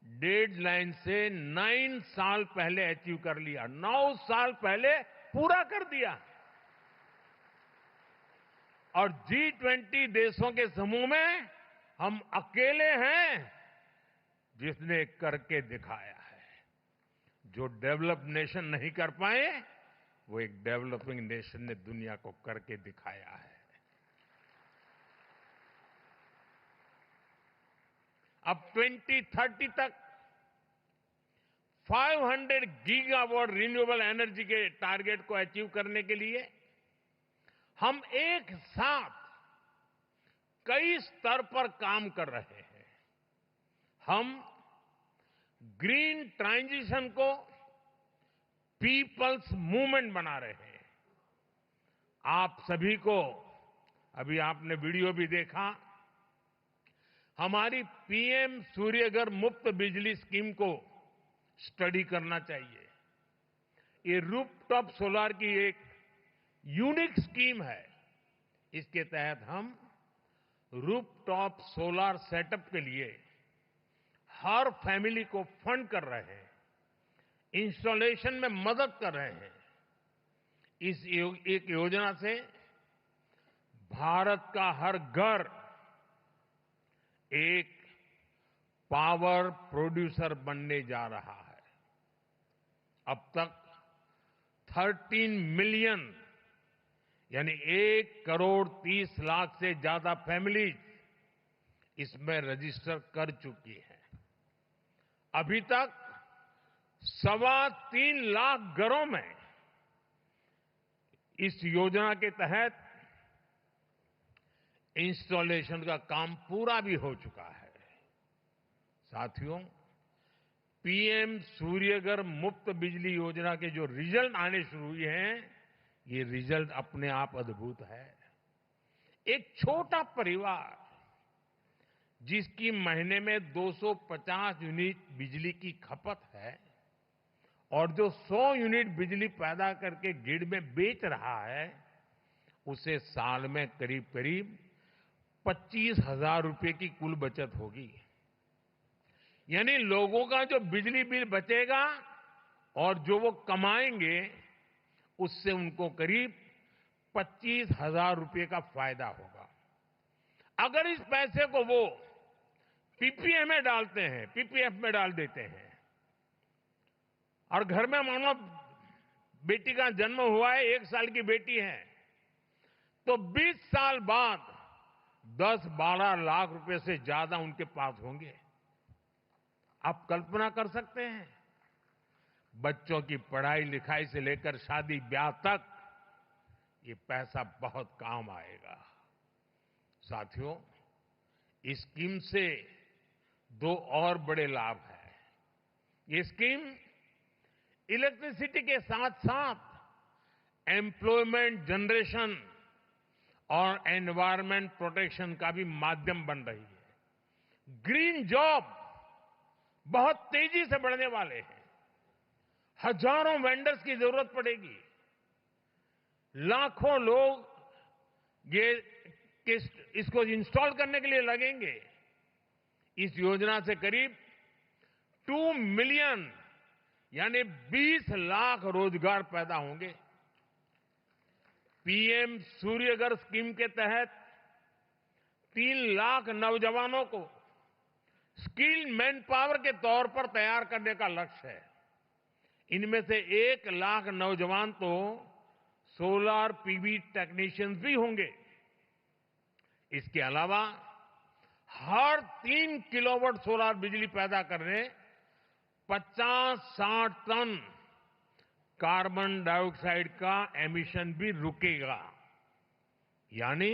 डेडलाइन से 9 साल पहले अचीव कर लिया, 9 साल पहले पूरा कर दिया। और G20 देशों के समूह में हम अकेले हैं जिसने करके दिखाया है। जो डेवलप्ड नेशन नहीं कर पाए वो एक डेवलपिंग नेशन ने दुनिया को करके दिखाया है। अब 2030 तक 500 गीगावाट रिन्यूएबल एनर्जी के टारगेट को अचीव करने के लिए हम एक साथ कई स्तर पर काम कर रहे हैं। हम ग्रीन ट्रांजिशन को पीपल्स मूवमेंट बना रहे हैं। आप सभी को, अभी आपने वीडियो भी देखा, हमारी पीएम सूर्यघर मुफ्त बिजली स्कीम को स्टडी करना चाहिए। ये रूफटॉप सोलर की एक यूनिक स्कीम है। इसके तहत हम रूफटॉप सोलर सेटअप के लिए हर फैमिली को फंड कर रहे हैं, इंस्टॉलेशन में मदद कर रहे हैं। इस एक योजना से भारत का हर घर एक पावर प्रोड्यूसर बनने जा रहा है। अब तक 13 मिलियन यानी 1,30,00,000 से ज्यादा फैमिलीज इसमें रजिस्टर कर चुकी हैं। अभी तक 3.25 लाख घरों में इस योजना के तहत इंस्टॉलेशन का काम पूरा भी हो चुका है। साथियों, पीएम सूर्यघर मुफ्त बिजली योजना के जो रिजल्ट आने शुरू हुए हैं, ये रिजल्ट अपने आप अद्भुत है। एक छोटा परिवार जिसकी महीने में 250 यूनिट बिजली की खपत है और जो 100 यूनिट बिजली पैदा करके ग्रिड में बेच रहा है, उसे साल में करीब करीब 25,000 रुपए की कुल बचत होगी। यानी लोगों का जो बिजली बिल बचेगा और जो वो कमाएंगे उससे उनको करीब 25,000 रुपए का फायदा होगा। अगर इस पैसे को वो पीपीए में डालते हैं, पीपीएफ में डाल देते हैं और घर में मानो बेटी का जन्म हुआ है, 1 साल की बेटी है, तो 20 साल बाद 10-12 लाख रुपए से ज्यादा उनके पास होंगे। आप कल्पना कर सकते हैं? बच्चों की पढ़ाई लिखाई से लेकर शादी ब्याह तक ये पैसा बहुत काम आएगा। साथियों, इस स्कीम से 2 और बड़े लाभ हैं। ये स्कीम इलेक्ट्रिसिटी के साथ साथ एम्प्लॉयमेंट जनरेशन और एनवायरमेंट प्रोटेक्शन का भी माध्यम बन रही है। ग्रीन जॉब बहुत तेजी से बढ़ने वाले हैं। हजारों वेंडर्स की जरूरत पड़ेगी। लाखों लोग इसको इंस्टॉल करने के लिए लगेंगे। इस योजना से करीब 2 मिलियन यानी 20 लाख रोजगार पैदा होंगे। पीएम सूर्यघर स्कीम के तहत 3 लाख नौजवानों को स्किल्ड मैन पावर के तौर पर तैयार करने का लक्ष्य है। इनमें से 1 लाख नौजवान तो सोलर पीवी टेक्नीशियंस भी होंगे। इसके अलावा हर 3 किलोवाट सोलर बिजली पैदा करने 50-60 टन कार्बन डाइऑक्साइड का एमिशन भी रुकेगा। यानी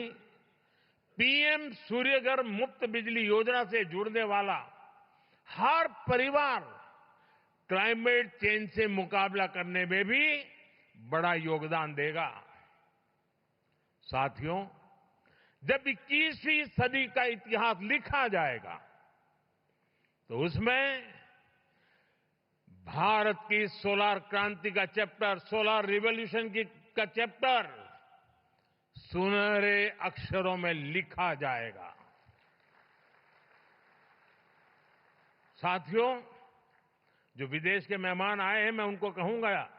पीएम सूर्यघर मुफ्त बिजली योजना से जुड़ने वाला हर परिवार क्लाइमेट चेंज से मुकाबला करने में भी बड़ा योगदान देगा। साथियों, जब 21वीं सदी का इतिहास लिखा जाएगा तो उसमें भारत की सोलर क्रांति का चैप्टर, सोलर रिवॉल्यूशन का चैप्टर सुनहरे अक्षरों में लिखा जाएगा। साथियों, जो विदेश के मेहमान आए हैं, मैं उनको कहूंगा,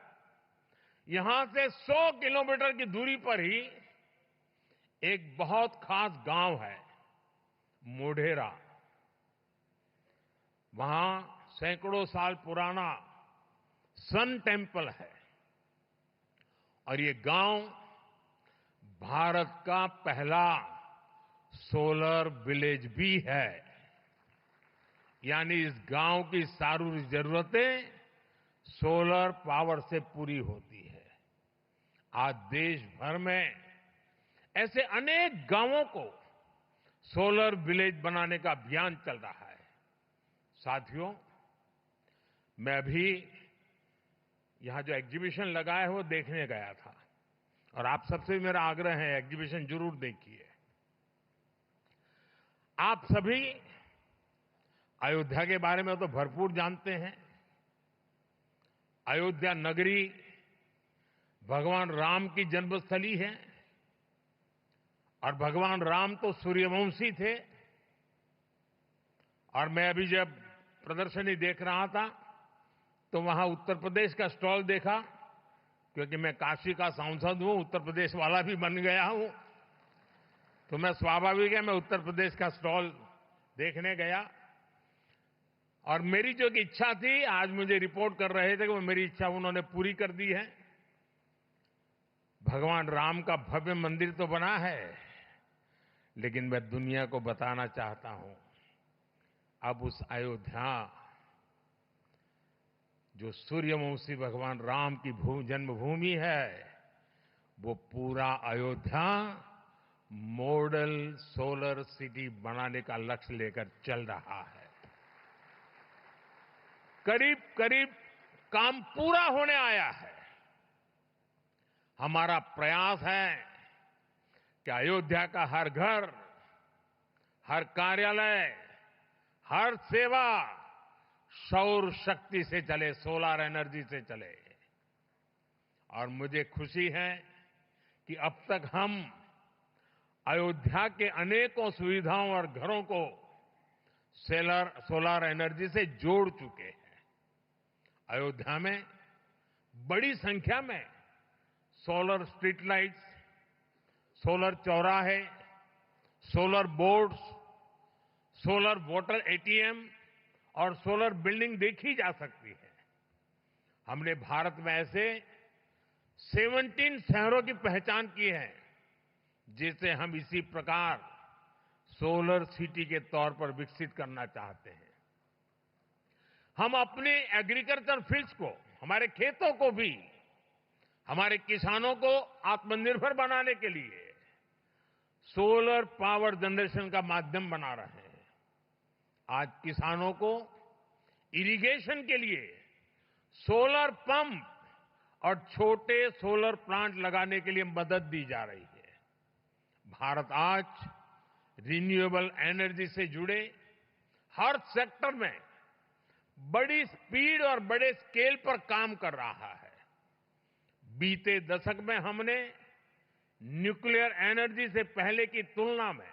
यहां से 100 किलोमीटर की दूरी पर ही एक बहुत खास गांव है, मोढेरा। वहां सैकड़ों साल पुराना सन टेम्पल है और ये गांव भारत का पहला सोलर विलेज भी है। यानी इस गांव की सारी जरूरतें सोलर पावर से पूरी होती है। आज देश भर में ऐसे अनेक गांवों को सोलर विलेज बनाने का अभियान चल रहा है। साथियों, मैं अभी यहां जो एग्जीबिशन लगा है वो देखने गया था और आप सबसे मेरा आग्रह है, एग्जीबिशन जरूर देखिए। आप सभी अयोध्या के बारे में तो भरपूर जानते हैं। अयोध्या नगरी भगवान राम की जन्मस्थली है और भगवान राम तो सूर्यवंशी थे। और मैं अभी जब प्रदर्शनी देख रहा था तो वहां उत्तर प्रदेश का स्टॉल देखा, क्योंकि मैं काशी का सांसद हूं, उत्तर प्रदेश वाला भी बन गया हूं, तो मैं स्वाभाविक है मैं उत्तर प्रदेश का स्टॉल देखने गया। और मेरी जो इच्छा थी, आज मुझे रिपोर्ट कर रहे थे कि वो मेरी इच्छा उन्होंने पूरी कर दी है। भगवान राम का भव्य मंदिर तो बना है, लेकिन मैं दुनिया को बताना चाहता हूं, अब उस अयोध्या जो सूर्यवंशी भगवान राम की जन्मभूमि है, वो पूरा अयोध्या मॉडल सोलर सिटी बनाने का लक्ष्य लेकर चल रहा है। करीब करीब काम पूरा होने आया है। हमारा प्रयास है कि अयोध्या का हर घर, हर कार्यालय, हर सेवा सौर शक्ति से चले, सोलर एनर्जी से चले। और मुझे खुशी है कि अब तक हम अयोध्या के अनेकों सुविधाओं और घरों को सोलर एनर्जी से जोड़ चुके हैं। अयोध्या में बड़ी संख्या में सोलर स्ट्रीट लाइट्स, सोलर चौराहे, solar boards, solar water ATM और सोलर बिल्डिंग देखी जा सकती है। हमने भारत में ऐसे 17 शहरों की पहचान की है जिसे हम इसी प्रकार सोलर सिटी के तौर पर विकसित करना चाहते हैं। हम अपने एग्रीकल्चर फील्ड्स को, हमारे खेतों को भी, हमारे किसानों को आत्मनिर्भर बनाने के लिए सोलर पावर जनरेशन का माध्यम बना रहे हैं। आज किसानों को इरिगेशन के लिए सोलर पंप और छोटे सोलर प्लांट लगाने के लिए मदद दी जा रही है। भारत आज रिन्यूएबल एनर्जी से जुड़े हर सेक्टर में बड़ी स्पीड और बड़े स्केल पर काम कर रहा है। बीते दशक में हमने न्यूक्लियर एनर्जी से पहले की तुलना में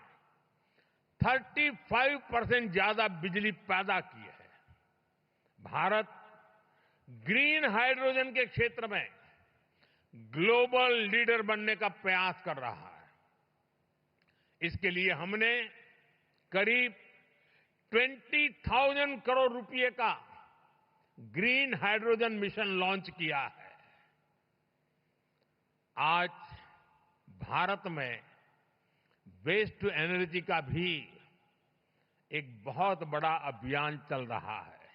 35% ज्यादा बिजली पैदा की है। भारत ग्रीन हाइड्रोजन के क्षेत्र में ग्लोबल लीडर बनने का प्रयास कर रहा है। इसके लिए हमने करीब 20,000 करोड़ रुपए का ग्रीन हाइड्रोजन मिशन लॉन्च किया है। आज भारत में वेस्ट टू एनर्जी का भी एक बहुत बड़ा अभियान चल रहा है।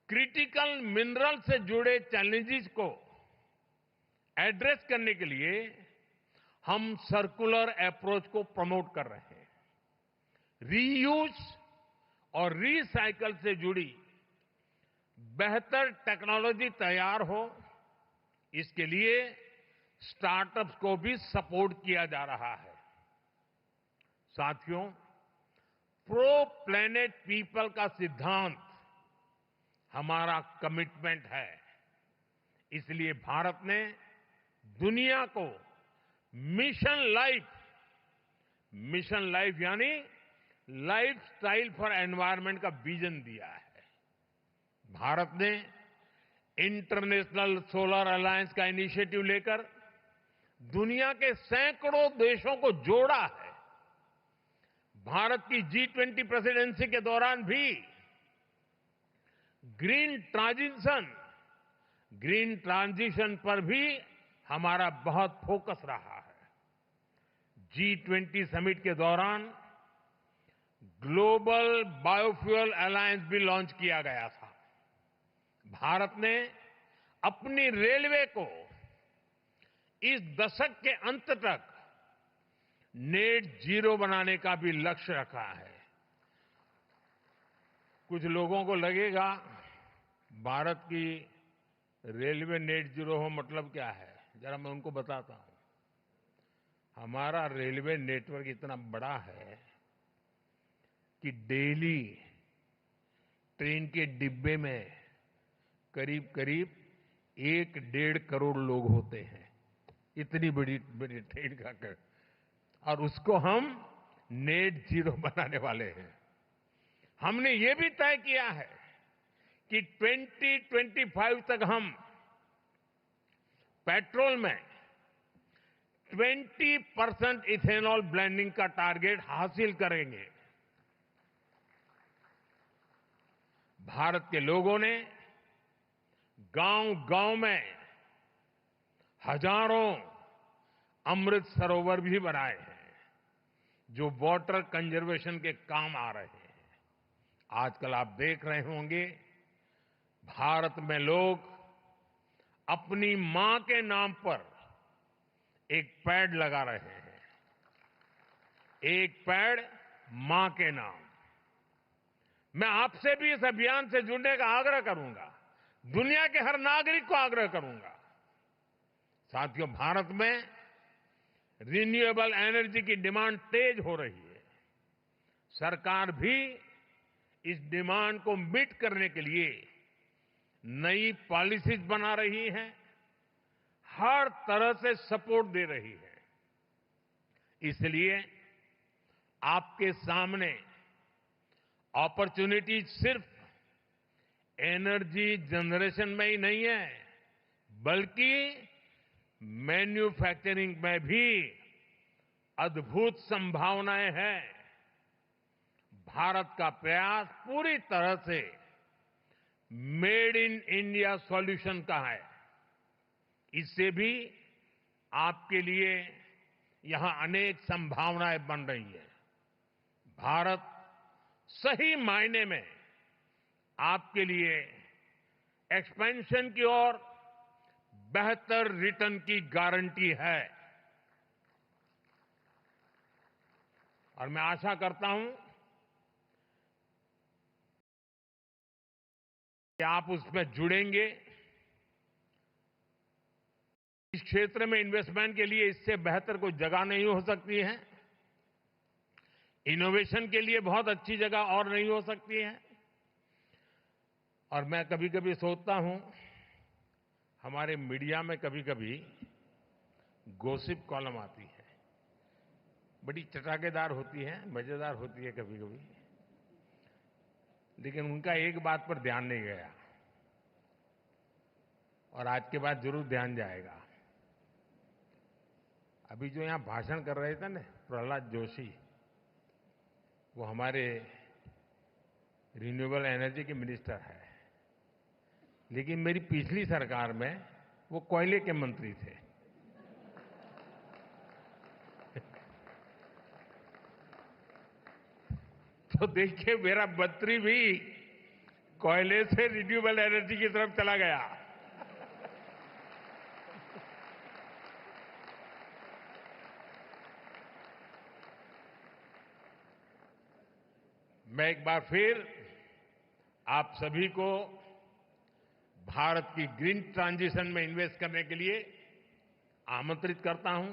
क्रिटिकल मिनरल से जुड़े चैलेंजेस को एड्रेस करने के लिए हम सर्कुलर अप्रोच को प्रमोट कर रहे हैं। रीयूज और रीसाइकल से जुड़ी बेहतर टेक्नोलॉजी तैयार हो, इसके लिए स्टार्टअप्स को भी सपोर्ट किया जा रहा है। साथियों, प्रो प्लेनेट पीपल का सिद्धांत हमारा कमिटमेंट है। इसलिए भारत ने दुनिया को मिशन लाइफ यानी लाइफस्टाइल फॉर एनवायरनमेंट का विजन दिया है। भारत ने इंटरनेशनल सोलर अलायंस का इनिशिएटिव लेकर दुनिया के सैकड़ों देशों को जोड़ा है। भारत की G20 प्रेसिडेंसी के दौरान भी ग्रीन ट्रांजिशन पर भी हमारा बहुत फोकस रहा है। G20 समिट के दौरान ग्लोबल बायोफ्यूल अलायंस भी लॉन्च किया गया था। भारत ने अपनी रेलवे को इस दशक के अंत तक नेट जीरो बनाने का भी लक्ष्य रखा है। कुछ लोगों को लगेगा भारत की रेलवे नेट जीरो हो मतलब क्या है, जरा मैं उनको बताता हूं। हमारा रेलवे नेटवर्क इतना बड़ा है कि डेली ट्रेन के डिब्बे में करीब करीब 1-1.5 करोड़ लोग होते हैं। इतनी बड़ी ट्रेन का, और उसको हम नेट जीरो बनाने वाले हैं। हमने ये भी तय किया है कि 2025 तक हम पेट्रोल में 20% इथेनॉल ब्लेंडिंग का टारगेट हासिल करेंगे। भारत के लोगों ने गांव-गांव में हजारों अमृत सरोवर भी बनाए हैं जो वाटर कंजर्वेशन के काम आ रहे हैं। आजकल आप देख रहे होंगे भारत में लोग अपनी मां के नाम पर एक पेड़ लगा रहे हैं। एक पेड़ मां के नाम। मैं आपसे भी इस अभियान से जुड़ने का आग्रह करूंगा, दुनिया के हर नागरिक को आग्रह करूंगा। साथियों, भारत में रिन्यूएबल एनर्जी की डिमांड तेज हो रही है। सरकार भी इस डिमांड को मीट करने के लिए नई पॉलिसीज बना रही है, हर तरह से सपोर्ट दे रही है। इसलिए आपके सामने अपॉर्चुनिटीज सिर्फ एनर्जी जनरेशन में ही नहीं है, बल्कि मैन्युफैक्चरिंग में भी अद्भुत संभावनाएं हैं। भारत का प्रयास पूरी तरह से मेड इन इंडिया सॉल्यूशन का है। इससे भी आपके लिए यहां अनेक संभावनाएं बन रही हैं। भारत सही मायने में आपके लिए एक्सपेंशन की ओर बेहतर रिटर्न की गारंटी है। और मैं आशा करता हूं कि आप उसमें जुड़ेंगे। इस क्षेत्र में इन्वेस्टमेंट के लिए इससे बेहतर कोई जगह नहीं हो सकती है। इनोवेशन के लिए बहुत अच्छी जगह और नहीं हो सकती है। और मैं कभी कभी सोचता हूं, हमारे मीडिया में कभी कभी गॉसिप कॉलम आती है, बड़ी चटाकेदार होती है, मजेदार होती है कभी कभी, लेकिन उनका एक बात पर ध्यान नहीं गया और आज के बाद जरूर ध्यान जाएगा। अभी जो यहां भाषण कर रहे थे ना प्रहलाद जोशी, वो हमारे रिन्यूएबल एनर्जी के मिनिस्टर है, लेकिन मेरी पिछली सरकार में वो कोयले के मंत्री थे। तो देखिए, मेरा मंत्री भी कोयले से रिन्यूएबल एनर्जी की तरफ चला गया। मैं एक बार फिर आप सभी को भारत की ग्रीन ट्रांजिशन में इन्वेस्ट करने के लिए आमंत्रित करता हूं।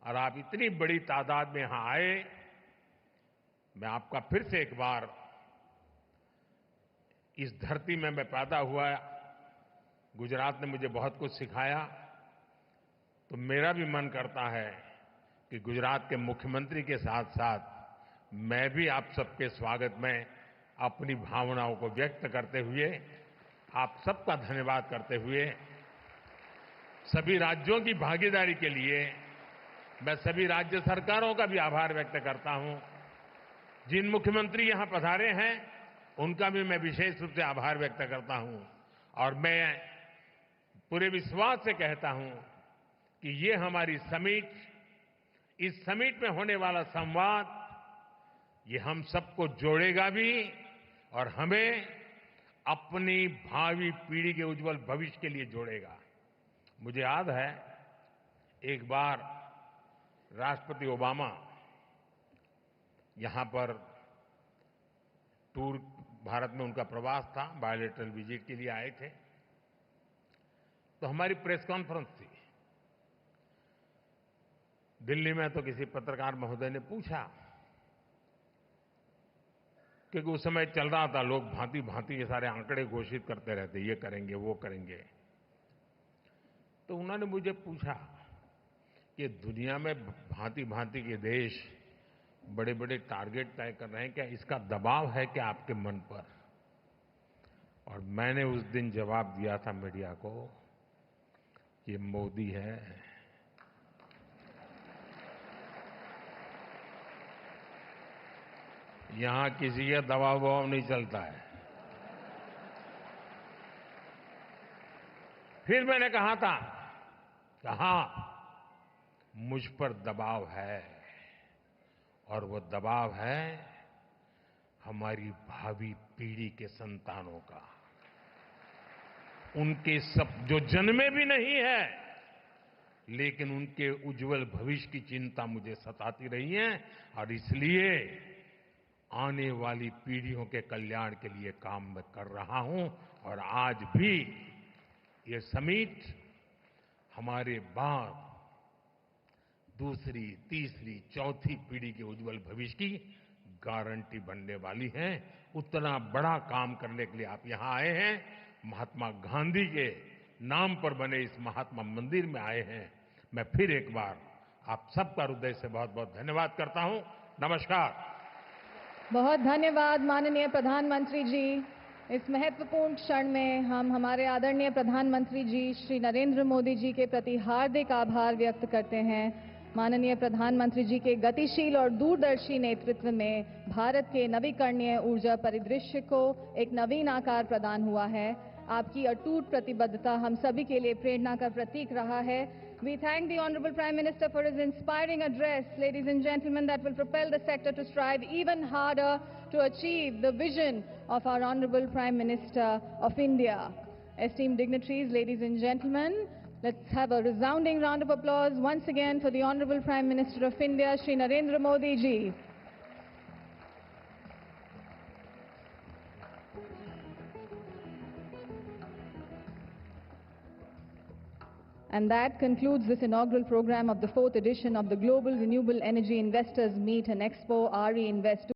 और आप इतनी बड़ी तादाद में यहां आए, मैं आपका फिर से एक बार, इस धरती में मैं पैदा हुआ, गुजरात ने मुझे बहुत कुछ सिखाया, तो मेरा भी मन करता है कि गुजरात के मुख्यमंत्री के साथ साथ मैं भी आप सबके स्वागत में अपनी भावनाओं को व्यक्त करते हुए, आप सबका धन्यवाद करते हुए, सभी राज्यों की भागीदारी के लिए मैं सभी राज्य सरकारों का भी आभार व्यक्त करता हूं। जिन मुख्यमंत्री यहां पधारे हैं उनका भी मैं विशेष रूप से आभार व्यक्त करता हूं। और मैं पूरे विश्वास से कहता हूं कि ये हमारी समिट, इस समिट में होने वाला संवाद, ये हम सबको जोड़ेगा भी और हमें अपनी भावी पीढ़ी के उज्जवल भविष्य के लिए जोड़ेगा। मुझे याद है एक बार राष्ट्रपति ओबामा यहां पर टूर, भारत में उनका प्रवास था, बायोलेटरल विजिट के लिए आए थे, तो हमारी प्रेस कॉन्फ्रेंस थी दिल्ली में। तो किसी पत्रकार महोदय ने पूछा, क्योंकि उस समय चल रहा था, लोग भांति भांति के सारे आंकड़े घोषित करते रहते, ये करेंगे वो करेंगे। तो उन्होंने मुझे पूछा कि दुनिया में भांति भांति के देश बड़े बड़े टारगेट तय कर रहे हैं, क्या इसका दबाव है क्या आपके मन पर? और मैंने उस दिन जवाब दिया था मीडिया को, ये मोदी है। यहां किसी का दबाव नहीं चलता है। फिर मैंने कहा था, कहा मुझ पर दबाव है, और वो दबाव है हमारी भावी पीढ़ी के संतानों का, उनके सब जो जन्मे भी नहीं है, लेकिन उनके उज्जवल भविष्य की चिंता मुझे सताती रही है। और इसलिए आने वाली पीढ़ियों के कल्याण के लिए काम मैं कर रहा हूं। और आज भी ये समिट हमारे बाद दूसरी, तीसरी, चौथी पीढ़ी के उज्जवल भविष्य की गारंटी बनने वाली है। उतना बड़ा काम करने के लिए आप यहां आए हैं। महात्मा गांधी के नाम पर बने इस महात्मा मंदिर में आए हैं। मैं फिर एक बार आप सबका हृदय से बहुत बहुत धन्यवाद करता हूं। नमस्कार। बहुत धन्यवाद माननीय प्रधानमंत्री जी। इस महत्वपूर्ण क्षण में हम हमारे आदरणीय प्रधानमंत्री जी श्री नरेंद्र मोदी जी के प्रति हार्दिक आभार व्यक्त करते हैं। माननीय प्रधानमंत्री जी के गतिशील और दूरदर्शी नेतृत्व में भारत के नवीकरणीय ऊर्जा परिदृश्य को एक नवीन आकार प्रदान हुआ है। आपकी अटूट प्रतिबद्धता हम सभी के लिए प्रेरणा का प्रतीक रहा है। We thank the Honorable Prime Minister for his inspiring address, ladies and gentlemen, that will propel the sector to strive even harder to achieve the vision of our Honorable Prime Minister of India. Esteemed dignitaries, ladies and gentlemen, let's have a resounding round of applause once again for the Honorable Prime Minister of India, Shri Narendra Modi ji. And that concludes this inaugural program of the 4th edition of the Global Renewable Energy Investors Meet and Expo, RE Invest